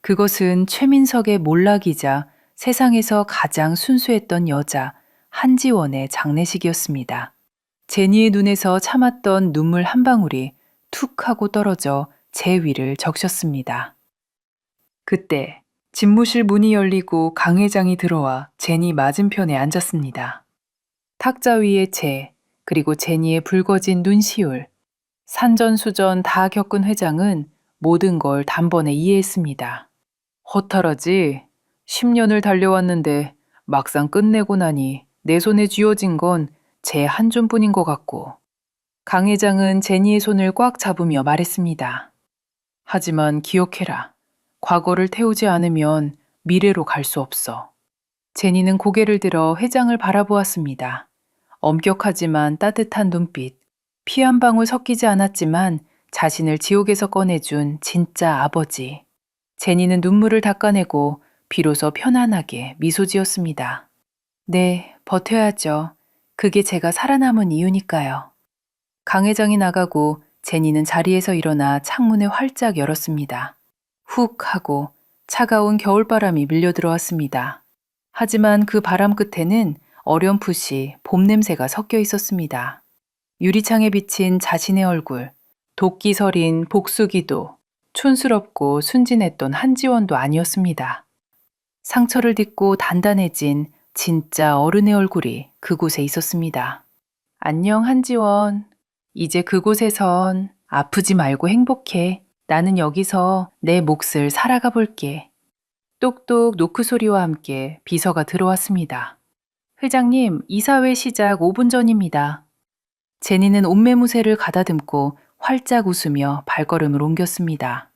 그것은 최민석의 몰락이자 세상에서 가장 순수했던 여자 한지원의 장례식이었습니다. 제니의 눈에서 참았던 눈물 한 방울이 툭 하고 떨어져 제 위를 적셨습니다. 그때 집무실 문이 열리고 강 회장이 들어와 제니 맞은편에 앉았습니다. 탁자 위에 그리고 제니의 붉어진 눈시울, 산전수전 다 겪은 회장은 모든 걸 단번에 이해했습니다. 허탈하지? 10년을 달려왔는데 막상 끝내고 나니 내 손에 쥐어진 건 제 한 줌뿐인 것 같고. 강 회장은 제니의 손을 꽉 잡으며 말했습니다. 하지만 기억해라. 과거를 태우지 않으면 미래로 갈 수 없어. 제니는 고개를 들어 회장을 바라보았습니다. 엄격하지만 따뜻한 눈빛, 피 한 방울 섞이지 않았지만 자신을 지옥에서 꺼내준 진짜 아버지. 제니는 눈물을 닦아내고 비로소 편안하게 미소 지었습니다. 네, 버텨야죠. 그게 제가 살아남은 이유니까요. 강 회장이 나가고 제니는 자리에서 일어나 창문을 활짝 열었습니다. 훅 하고 차가운 겨울바람이 밀려 들어왔습니다. 하지만 그 바람 끝에는 어렴풋이 봄 냄새가 섞여 있었습니다. 유리창에 비친 자신의 얼굴, 도끼 서린 복수기도, 촌스럽고 순진했던 한지원도 아니었습니다. 상처를 딛고 단단해진 진짜 어른의 얼굴이 그곳에 있었습니다. 안녕 한지원. 이제 그곳에선 아프지 말고 행복해. 나는 여기서 내 몫을 살아가 볼게. 똑똑 노크 소리와 함께 비서가 들어왔습니다. 회장님, 이사회 시작 5분 전입니다. 제니는 옷매무새를 가다듬고 활짝 웃으며 발걸음을 옮겼습니다.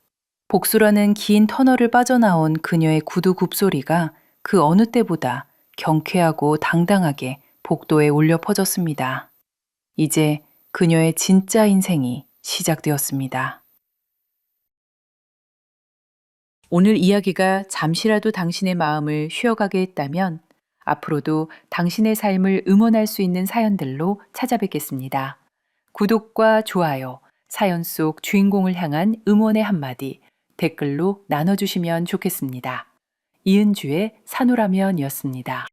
복수라는 긴 터널을 빠져나온 그녀의 구두 굽소리가 그 어느 때보다 경쾌하고 당당하게 복도에 울려 퍼졌습니다. 이제 그녀의 진짜 인생이 시작되었습니다. 오늘 이야기가 잠시라도 당신의 마음을 쉬어가게 했다면 앞으로도 당신의 삶을 응원할 수 있는 사연들로 찾아뵙겠습니다. 구독과 좋아요, 사연 속 주인공을 향한 응원의 한마디, 댓글로 나눠주시면 좋겠습니다. 이은주의 산후라면이었습니다.